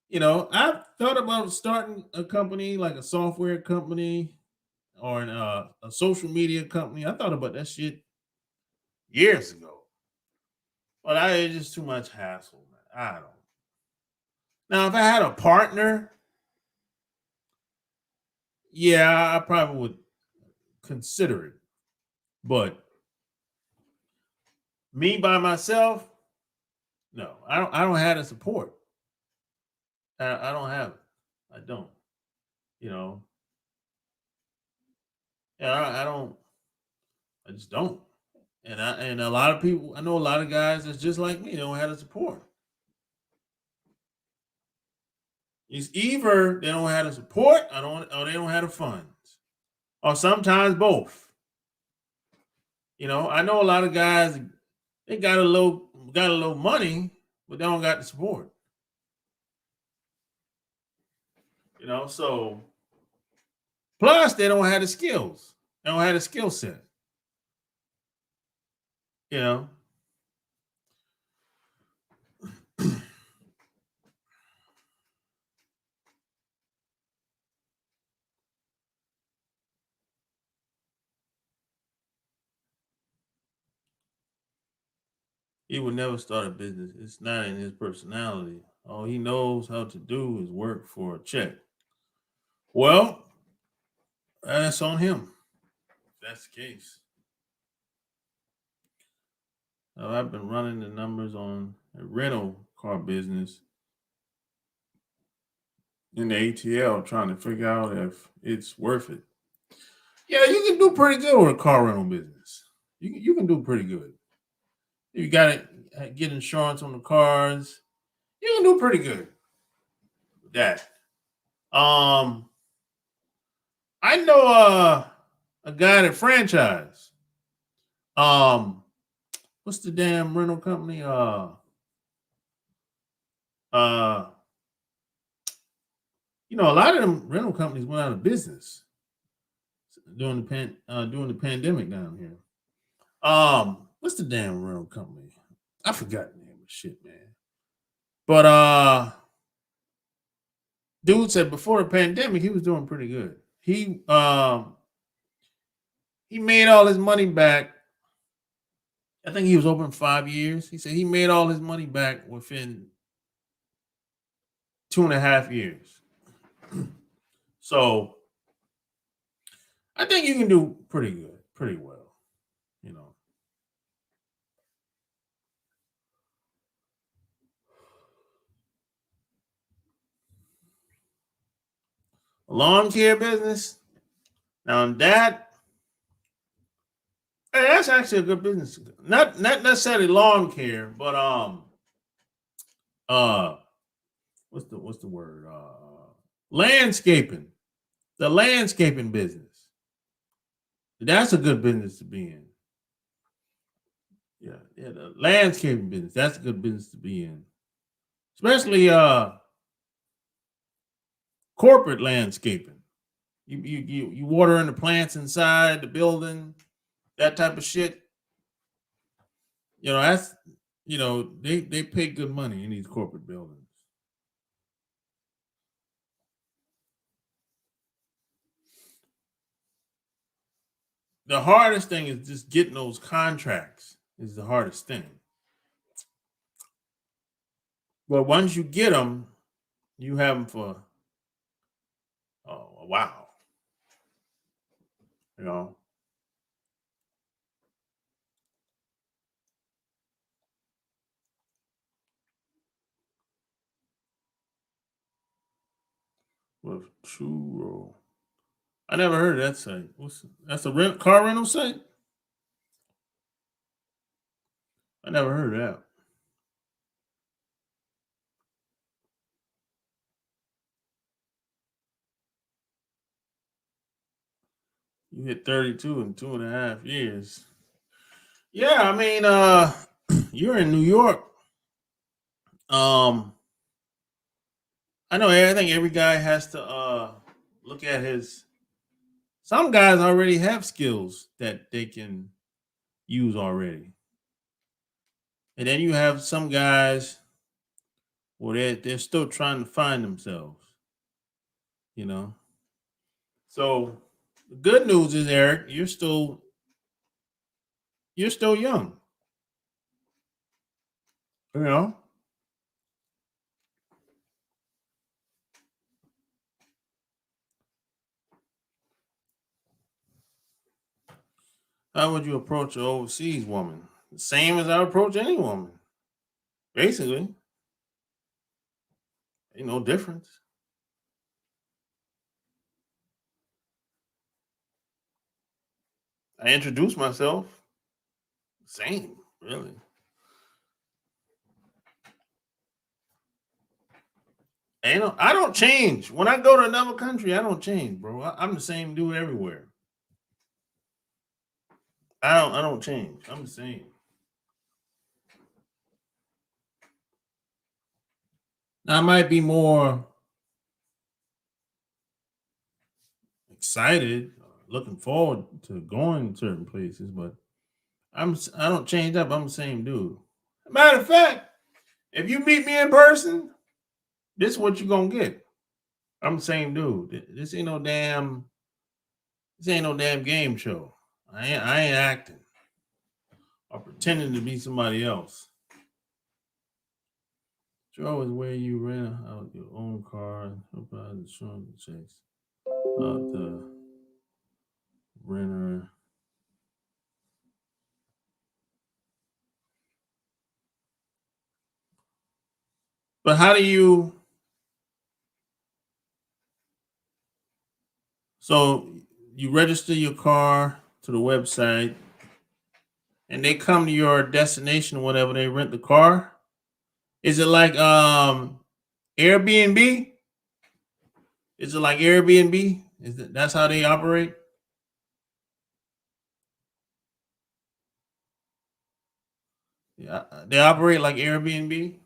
You know, I've thought about starting a company like a software company or a social media company. I thought about that shit years ago, but it's just too much hassle, man. I don't. Now, if I had a partner, yeah, I probably would consider it. But me by myself, no, I don't. I don't have the support. I don't have it. I don't. You know, yeah, I don't. I just don't. And a lot of people, I know a lot of guys that's just like me. They don't have the support. It's either they don't have the support, or they don't have the funds, or sometimes both. You know, I know a lot of guys. They got a little money, but they don't got the support. You know, so plus they don't have the skills. They don't have the skill set. You know, he would never start a business. It's not in his personality. All he knows how to do is work for a check. Well, that's on him. If that's the case. I've been running the numbers on a rental car business in the ATL, trying to figure out if it's worth it. Yeah, you can do pretty good with a car rental business. You can do pretty good. You got to get insurance on the cars. You can do pretty good with that. Um, I know a guy that franchise. Um, what's the damn rental company? Uh, you know, a lot of them rental companies went out of business during the pandemic down here. What's the damn rental company? I forgot the name of shit, man. But dude said before the pandemic he was doing pretty good. He made all his money back. I think he was open 5 years. He said he made all his money back within 2.5 years. So I think you can do pretty good, pretty well, you know. A lawn care business. Now that hey, that's actually a good business. Not necessarily lawn care, but uh what's the word? Landscaping. The landscaping business. That's a good business to be in. Yeah, the landscaping business. That's a good business to be in. Especially corporate landscaping. You watering the plants inside the building, that type of shit. That's they pay good money in these corporate buildings. The hardest thing is just getting those contracts is the hardest thing. But once you get them, you have them for a while. You know, with True. I never heard of that site. That's a car rental site? I never heard of that. You hit 32 in 2.5 years. Yeah, I mean, you're in New York. Um, I know. I think every guy has to look at his. Some guys already have skills that they can use already, and then you have some guys where they're still trying to find themselves. You know. So the good news is, Eric, you're still young. You know. How would you approach an overseas woman? The same as I approach any woman. Basically, ain't no difference. I introduce myself. Same, really. I don't change. When I go to another country, I don't change, bro. I'm the same dude everywhere. I don't change. I'm the same. Now, I might be more excited, looking forward to going certain places, but I don't change up. I'm the same dude. Matter of fact, if you meet me in person, this is what you're gonna get. I'm the same dude. This ain't no damn game show. I ain't acting or pretending to be somebody else. You always where you rent out your own car and provide insurance checks out the renter. But how do you? So you register your car to the website, and they come to your destination, whatever they rent the car. Is it like Airbnb? Is it like Airbnb? That's how they operate? Yeah, they operate like Airbnb.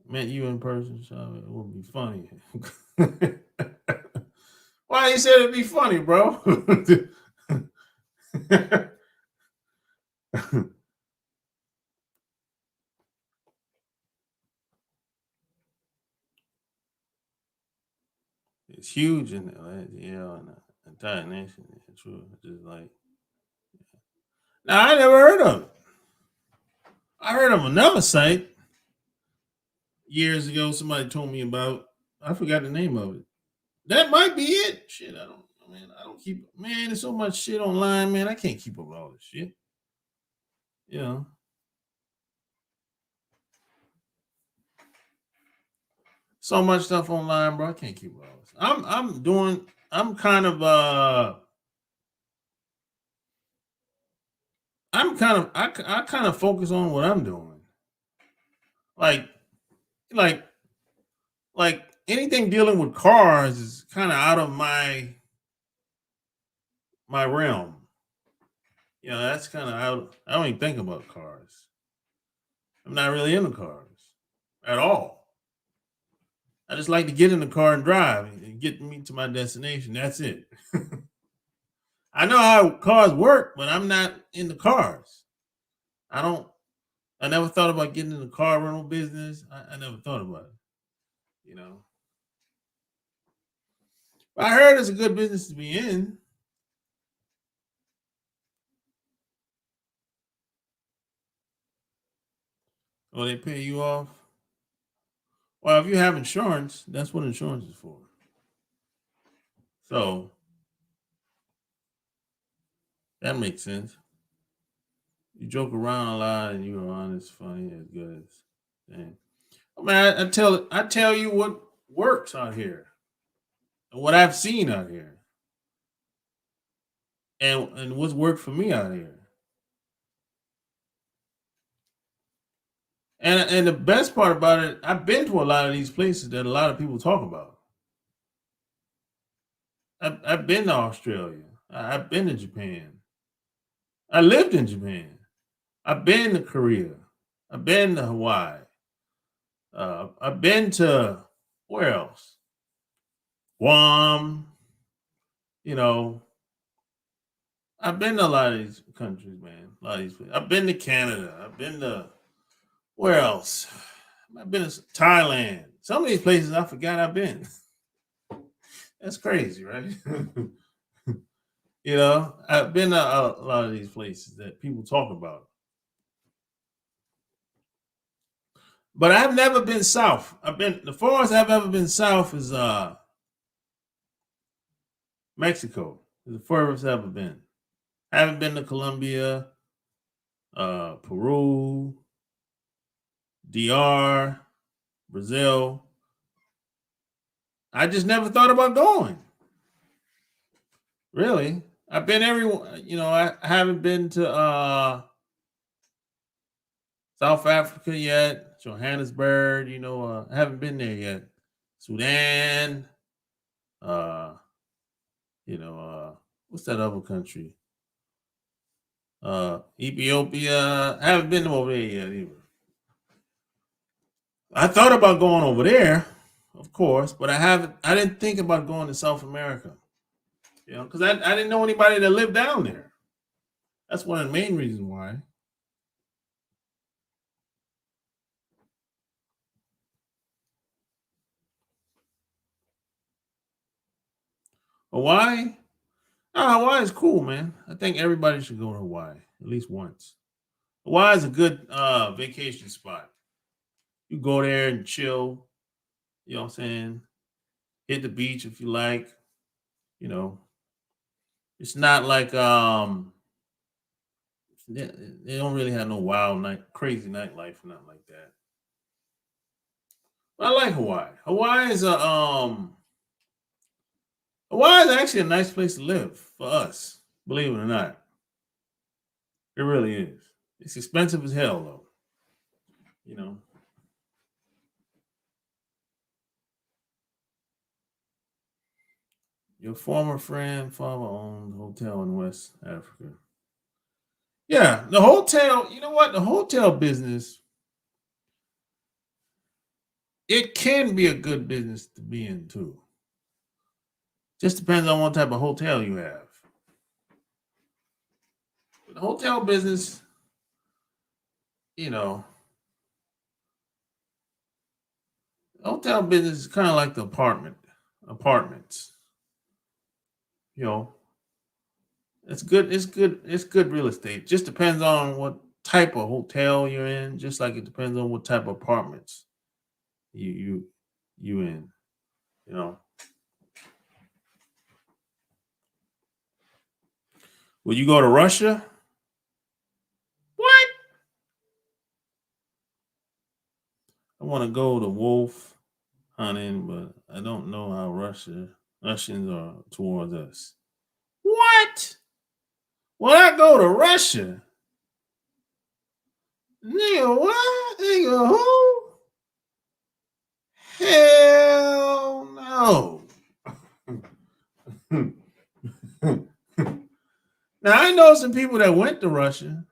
Met you in person, so it would be funny. Why you said it'd be funny, bro? It's huge in yeah, in the entire nation. It's true. It's just like, now I never heard of it. I heard of another site years ago. Somebody told me about. I forgot the name of it. That might be it. Shit, I don't. Man, I don't keep. Man, there's so much shit online. Man, I can't keep up with all this shit. You know, so much stuff online, bro. I can't keep up with all this. I'm doing. I'm kind of. I'm kind of. I kind of focus on what I'm doing. Like like anything dealing with cars is kind of out of my realm. That's kind of out. I don't even think about cars. I'm not really into cars. at all. I just like to get in the car and drive and get me to my destination. That's it. I know how cars work, but I'm not in the cars. I never thought about getting in the car rental business. I never thought about it. But I heard it's a good business to be in. Or they pay you off. Well, if you have insurance, that's what insurance is for. So that makes sense. You joke around a lot and you're honest, funny, as good as dang. I mean, I tell you what works out here and what I've seen out here. And what's worked for me out here. And the best part about it, I've been to a lot of these places that a lot of people talk about. I've been to Australia. I've been to Japan. I lived in Japan. I've been to Korea. I've been to Hawaii. I've been to where else? Guam. You know, I've been to a lot of these countries, man. A lot of these places. I've been to Canada. I've been to where else? I've been to Thailand. Some of these places I forgot I've been. That's crazy, right? I've been to a lot of these places that people talk about. But I've never been south. The farthest I've ever been south is Mexico. It's the furthest I've ever been. I haven't been to Colombia, Peru, DR, Brazil. I just never thought about going. Really? I've been everywhere. I haven't been to South Africa yet, Johannesburg. I haven't been there yet. Sudan. What's that other country? Ethiopia. I haven't been over there yet either. I thought about going over there, of course, but I didn't think about going to South America. Because I didn't know anybody that lived down there. That's one of the main reasons why. Hawaii? Hawaii is cool, man. I think everybody should go to Hawaii at least once. Hawaii is a good vacation spot. You go there and chill. You know what I'm saying? Hit the beach if you like. It's not like they don't really have no wild crazy nightlife or nothing like that. But I like Hawaii. Hawaii is actually a nice place to live for us, believe it or not. It really is. It's expensive as hell though. Your former friend, father owned hotel in West Africa. Yeah, the hotel, you know what? The hotel business, it can be a good business to be in too. Just depends on what type of hotel you have. The hotel business, hotel business is kind of like the apartments. It's good. It's good. It's good real estate. Just depends on what type of hotel you're in. Just like it depends on what type of apartments you in. Will you go to Russia? What? I want to go to wolf hunting, but I don't know how Russians are towards us. What? Will I go to Russia? Nigga, what? Nigga, who? Hell no. Now, I know some people that went to Russia.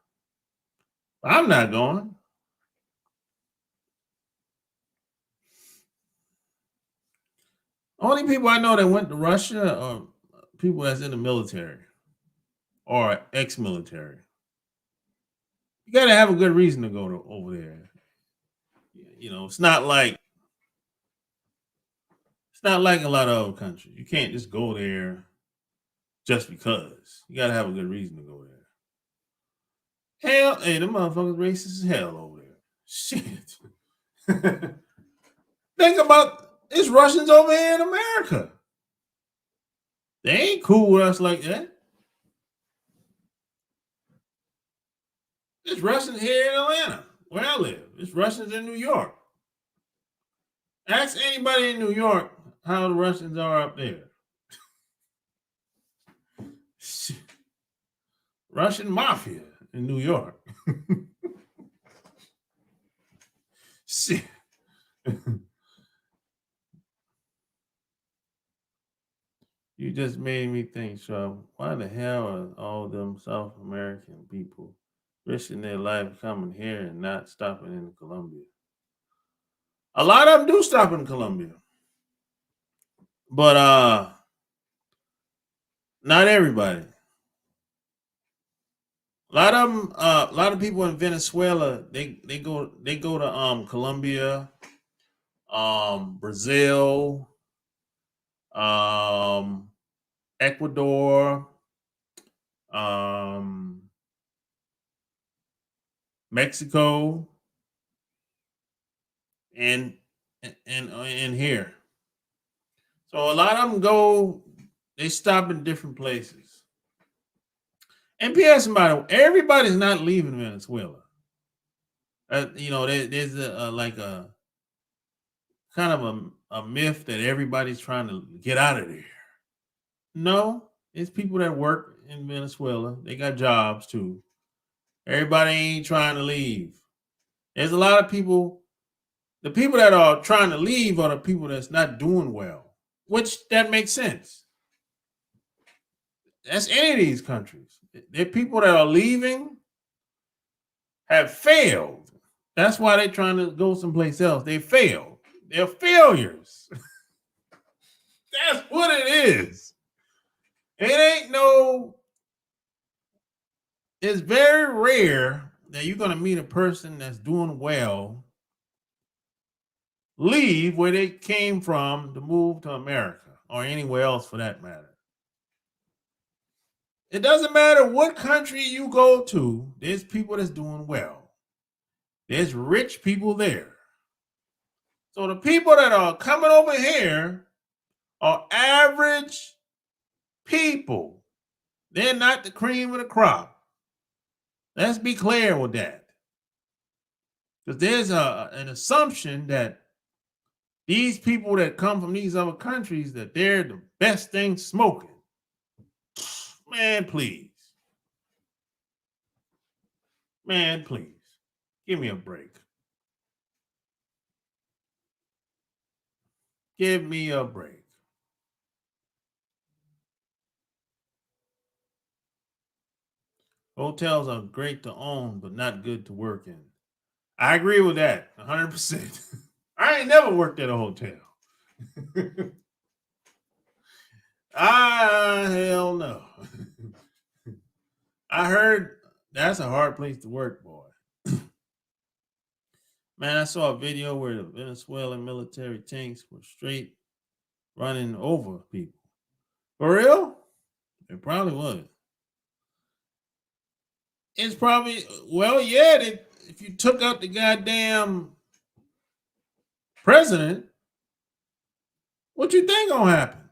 I'm not going. Only people I know that went to Russia are people that's in the military or ex-military. You got to have a good reason to go over there. You know, it's not like a lot of other countries. You can't just go there just because. You got to have a good reason to go there. Hell, hey, them motherfuckers racist as hell over there. Shit. Think about it's Russians over here in America. They ain't cool with us like that. It's Russians here in Atlanta, where I live. It's Russians in New York. Ask anybody in New York how the Russians are up there. Russian mafia in New York. Shit. You just made me think, Sharp. Why the hell are all them South American people risking their life coming here and not stopping in Colombia? A lot of them do stop in Colombia, but not everybody. A lot of them, a lot of people in Venezuela, they go to Colombia, Brazil, Ecuador, Mexico, and here. So a lot of them go. They stop in different places. And P.S. everybody's not leaving Venezuela. You know, there's like a kind of a myth that everybody's trying to get out of there. No, it's people that work in Venezuela. They got jobs too. Everybody ain't trying to leave. There's a lot of people. The people that are trying to leave are the people that's not doing well, which that makes sense. That's any of these countries. The people that are leaving have failed. That's why they're trying to go someplace else. They failed. They're failures. That's what it is. It ain't no. It's very rare that you're going to meet a person that's doing well, leave where they came from to move to America or anywhere else for that matter. It doesn't matter what country you go to, there's people that's doing well. There's rich people there. So the people that are coming over here are average people. They're not the cream of the crop. Let's be clear with that. Because there's an assumption that these people that come from these other countries, that they're the best thing smoking. Man, please. Man, please. Give me a break. Give me a break. Hotels are great to own, but not good to work in. I agree with that 100%. I ain't never worked at a hotel. Hell no. I heard that's a hard place to work, boy. Man, I saw a video where the Venezuelan military tanks were straight running over people. For real? It probably was. It's probably, well, yeah, if you took out the goddamn president, what you think gonna happen?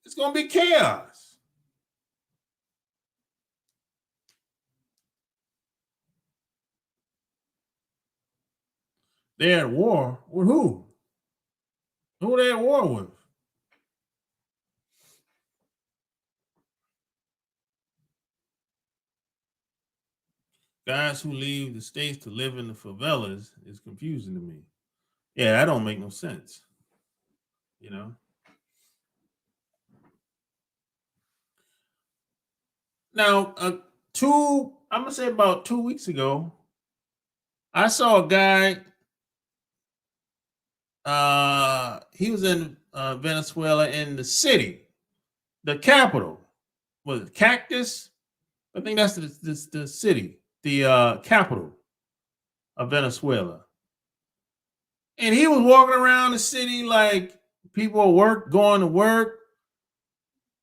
It's gonna be chaos. They're at war with who? Who they at war with? Guys who leave the states to live in the favelas is confusing to me. Yeah, that don't make no sense. You know. Now, I'm gonna say about 2 weeks ago, I saw a guy he was in Venezuela in the city, the capital. Was it Cactus? I think that's the city, the capital of Venezuela. And he was walking around the city like people at work, going to work.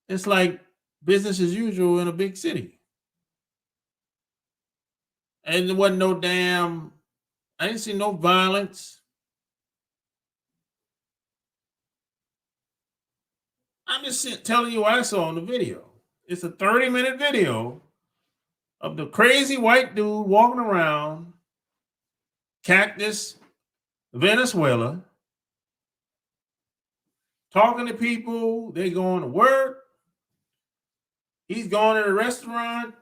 It's like business as usual in a big city. And there wasn't no I didn't see no violence. I'm just telling you what I saw in the video. It's a 30-minute video of the crazy white dude walking around Cactus, Venezuela, talking to people. They going to work. He's going to the restaurant.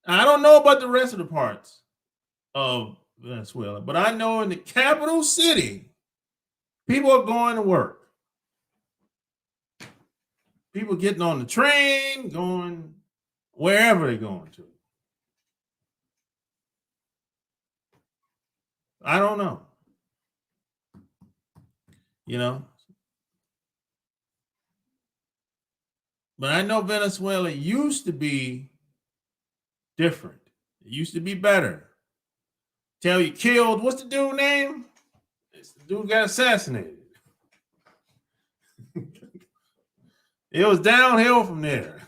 I don't know about the rest of the parts of Venezuela, but I know in the capital city, people are going to work. People getting on the train, going wherever they're going to. I don't know. You know? But I know Venezuela used to be different. It used to be better. Tell you killed, what's the dude name? It's the dude got assassinated. It was downhill from there.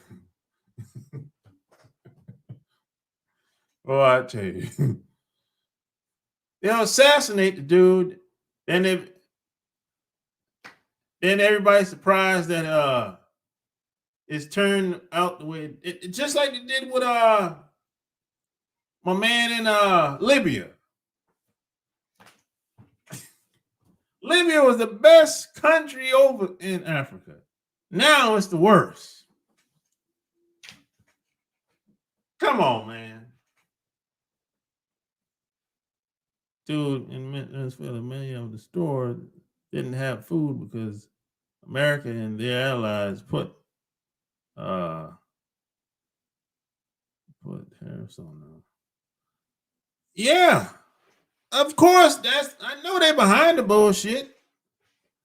Oh, I tell you. They'll assassinate the dude, and then everybody's surprised that it's turned out the way it just like they did with my man in Libya. Libya was the best country over in Africa. Now it's the worst. Come on, man. Dude, in Venezuela, many of the stores didn't have food because America and their allies put tariffs on them. Yeah, of course. I know they're behind the bullshit.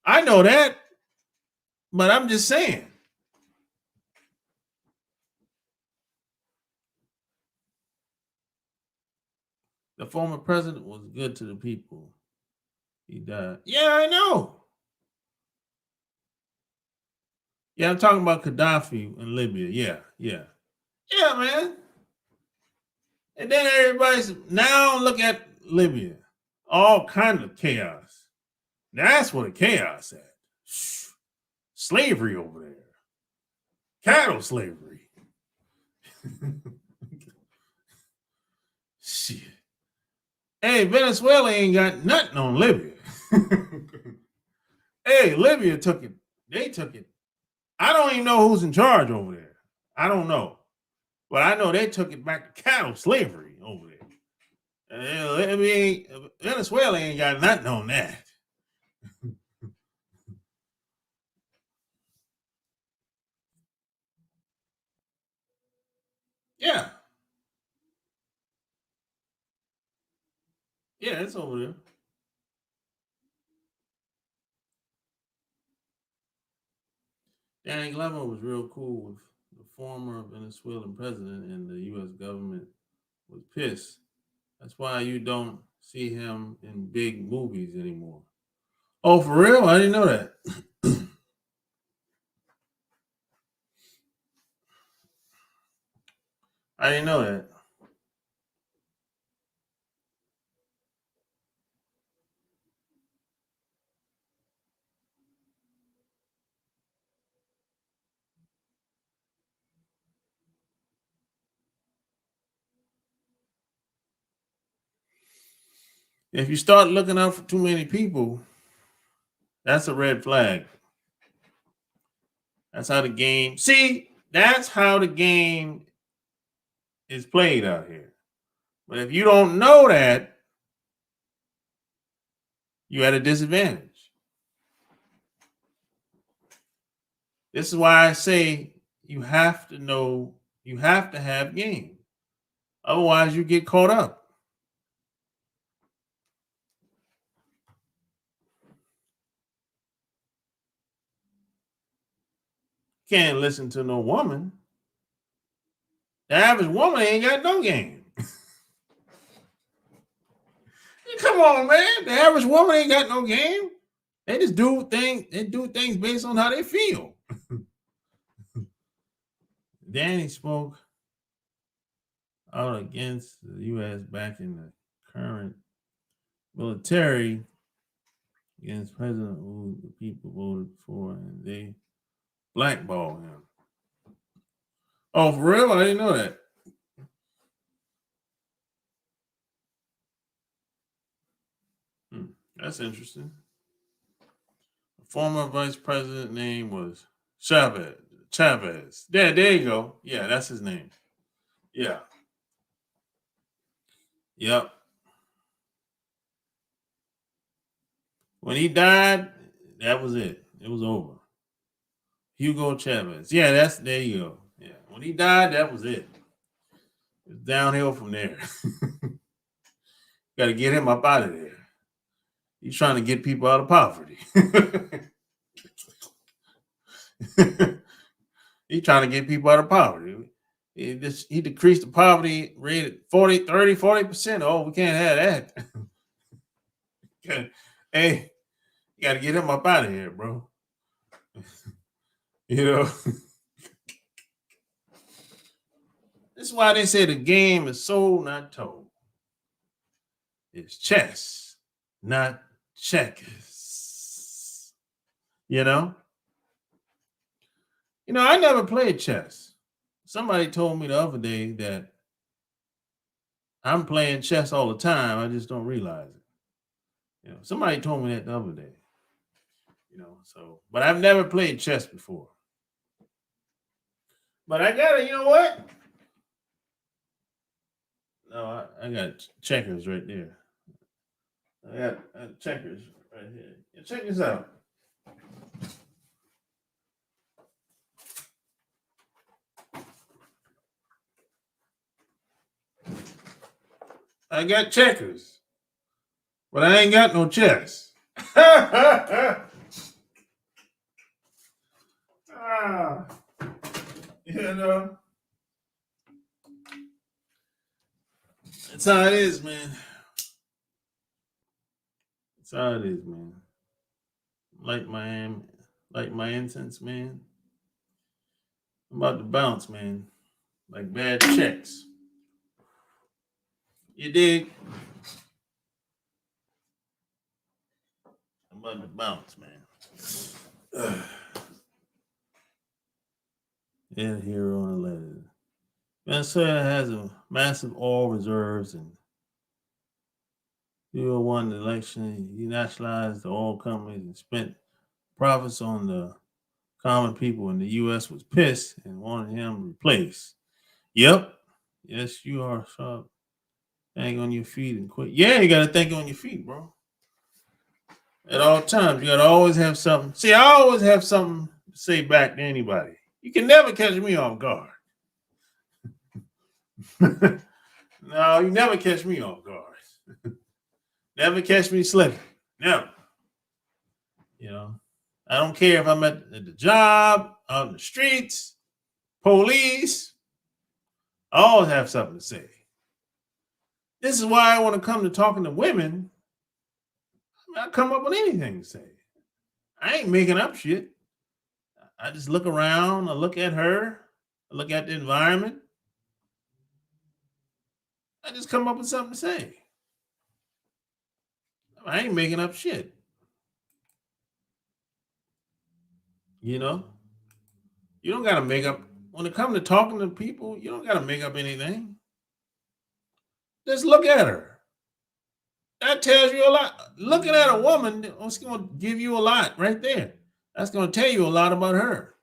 I know that, but I'm just saying. The former president was good to the people. He died. Yeah, I know. Yeah, I'm talking about Gaddafi in Libya. Yeah, man. And then everybody's now look at Libya. All kind of chaos. That's what the chaos at. Slavery over there. Cattle slavery. Shit. Hey, Venezuela ain't got nothing on Libya. Hey, Libya took it. They took it. I don't even know who's in charge over there. I don't know. But I know they took it back to cattle slavery over there. I mean, Venezuela ain't got nothing on that. Yeah. Yeah, it's over there. Danny Glover was real cool with the former Venezuelan president, and the U.S. government was pissed. That's why you don't see him in big movies anymore. Oh, for real? I didn't know that. I didn't know that. If you start looking out for too many people, that's a red flag. That's how the game. See, that's how the game is played out here. But if you don't know that, you're at a disadvantage. This is why I say you have to know, you have to have game. Otherwise, you get caught up. Can't listen to no woman. The average woman ain't got no game. Come on, man. The average woman ain't got no game. They just do things. They do things based on how they feel. Danny spoke out against the U.S. backing the current military against President who the people voted for, and they blackballed him. Oh, for real? I didn't know that. That's interesting. The former vice president name was Chavez. Yeah, there you go. Yeah, that's his name. Yeah. Yep. When he died, that was it. It was over. Hugo Chavez. Yeah, there you go. Yeah. When he died, that was it. It was downhill from there. Got to get him up out of there. He's trying to get people out of poverty. He's trying to get people out of poverty. He decreased the poverty rate at 40%. Oh, we can't have that. Hey, you got to get him up out of here, bro. You know, this is why they say the game is sold, not told. It's chess, not checkers. You know, I never played chess. Somebody told me the other day that I'm playing chess all the time. I just don't realize it. Somebody told me that the other day. But I've never played chess before. But I got it. You know what? No, I got checkers right there. I got checkers right here. Check this out. I got checkers, but I ain't got no chess. That's how it is, man. That's how it is, man. Like my incense, man. I'm about to bounce, man. Like bad checks. You dig? I'm about to bounce, man. And here on the letter. Venezuela has a massive oil reserves, and Maduro won the election. He nationalized the oil companies and spent profits on the common people, and the U.S. was pissed and wanted him replaced. Yep. Yes, you are, Sharp. Think on your feet and quit. Yeah, you got to think on your feet, bro. At all times, you got to always have something. See, I always have something to say back to anybody. You can never catch me off guard. No, you never catch me off guard. Never catch me slipping. Never. I don't care if I'm at the job, out in the streets, police. I always have something to say. This is why I want to come to talking to women. I come up with anything to say. I ain't making up shit. I just look around, I look at her, I look at the environment. I just come up with something to say. I ain't making up shit. You don't got to make up. When it comes to talking to people, you don't got to make up anything. Just look at her. That tells you a lot. Looking at a woman, it's going to give you a lot right there. That's going to tell you a lot about her.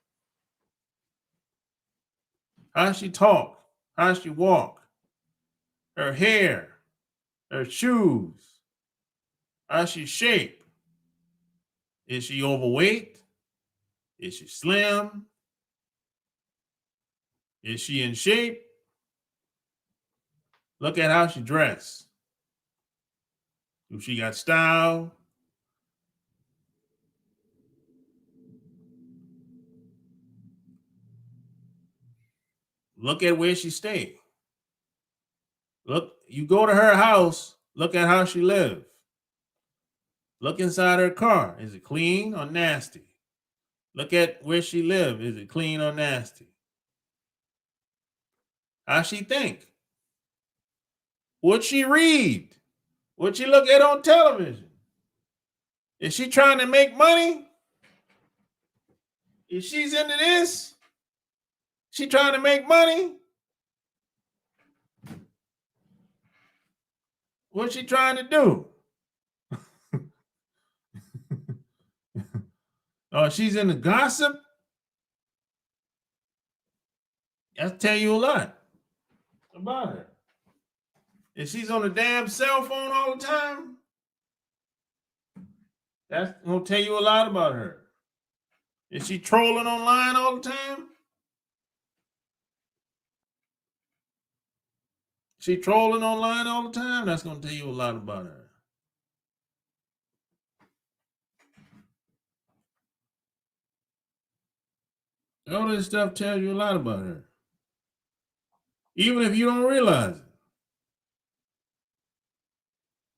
How she talk, how she walk, her hair, her shoes, how she shape. Is she overweight? Is she slim? Is she in shape? Look at how she dressed. Do she got style? Look at where she stayed. Look, you go to her house, look at how she lives. Look inside her car. Is it clean or nasty? Look at where she lives. Is it clean or nasty? How she think? What she read? What she look at on television? Is she trying to make money? If she's into this, she trying to make money? What's she trying to do? Oh, she's into gossip? That'll tell you a lot about her. If she's on a damn cell phone all the time, that's gonna tell you a lot about her. Is she trolling online all the time? She trolling online all the time? That's gonna tell you a lot about her. All this stuff tells you a lot about her. Even if you don't realize it.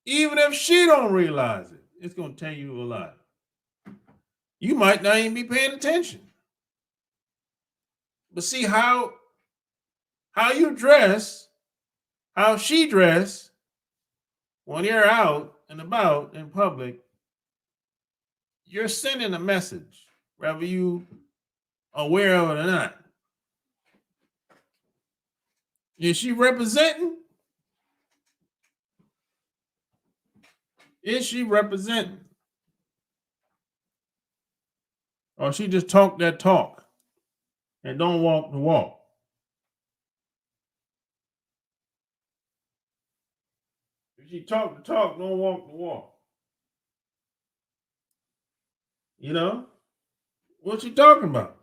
Even if she don't realize it, it's gonna tell you a lot. You might not even be paying attention. But see how you dress, how she dress when you're out and about in public, you're sending a message, whether you are aware of it or not. Is she representing? Is she representing? Or she just talk that talk and don't walk the walk? If she talk the talk, don't walk the walk. You know? What she talking about?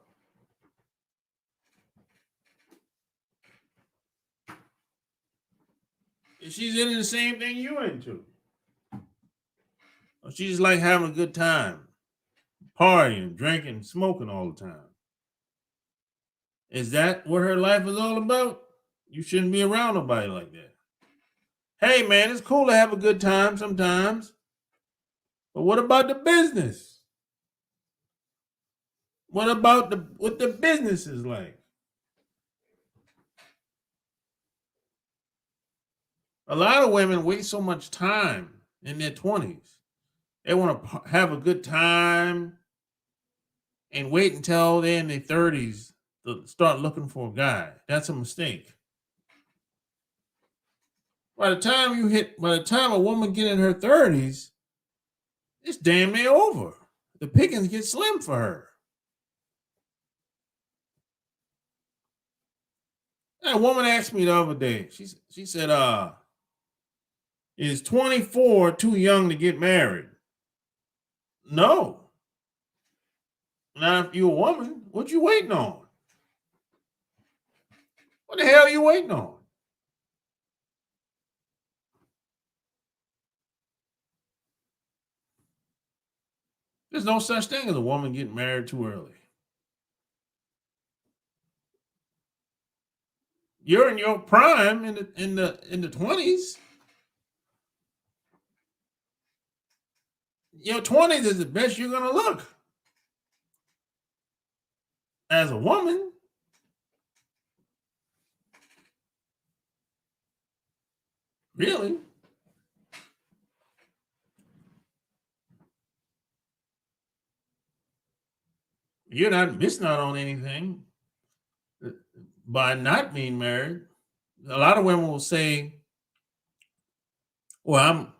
If she's into the same thing you into. Or she just like having a good time, partying, drinking, smoking all the time. Is that what her life is all about? You shouldn't be around nobody like that. Hey man, it's cool to have a good time sometimes. But what about the business? What about what the business is like? A lot of women waste so much time in their 20s. They want to have a good time and wait until they're in their 30s to start looking for a guy. That's a mistake. By the time a woman get in her 30s, it's damn near over. The pickings get slim for her. That woman asked me the other day. She said, is 24 too young to get married? No. Now, if you're a woman, what you waiting on? What the hell are you waiting on? There's no such thing as a woman getting married too early. You're in your prime in the 20s. Your 20s is the best you're gonna look as a woman. Really? You're not missing out on anything by not being married. A lot of women will say, well,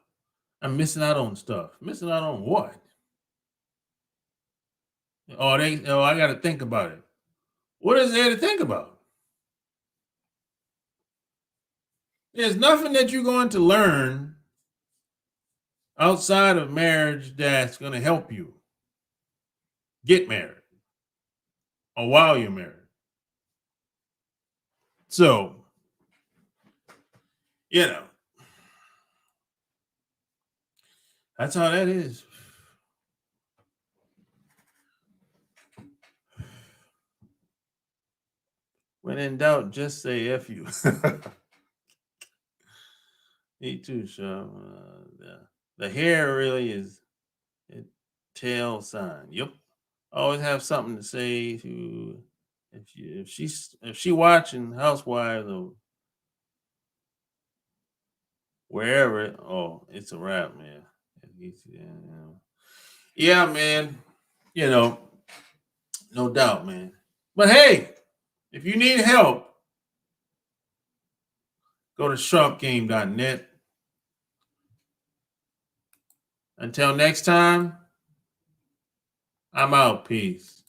I'm missing out on stuff. Missing out on what? I gotta think about it. What is there to think about? There's nothing that you're going to learn outside of marriage that's going to help you get married or while you're married. So, that's how that is. When in doubt, just say F you. Me too, Sharp. The hair really is a tell sign. Yep. Always have something to say to if she watching Housewives or wherever. Oh, it's a wrap, man. Yeah, man. You know, no doubt, man. But hey, if you need help, go to SharpGame.net. Until next time, I'm out. Peace.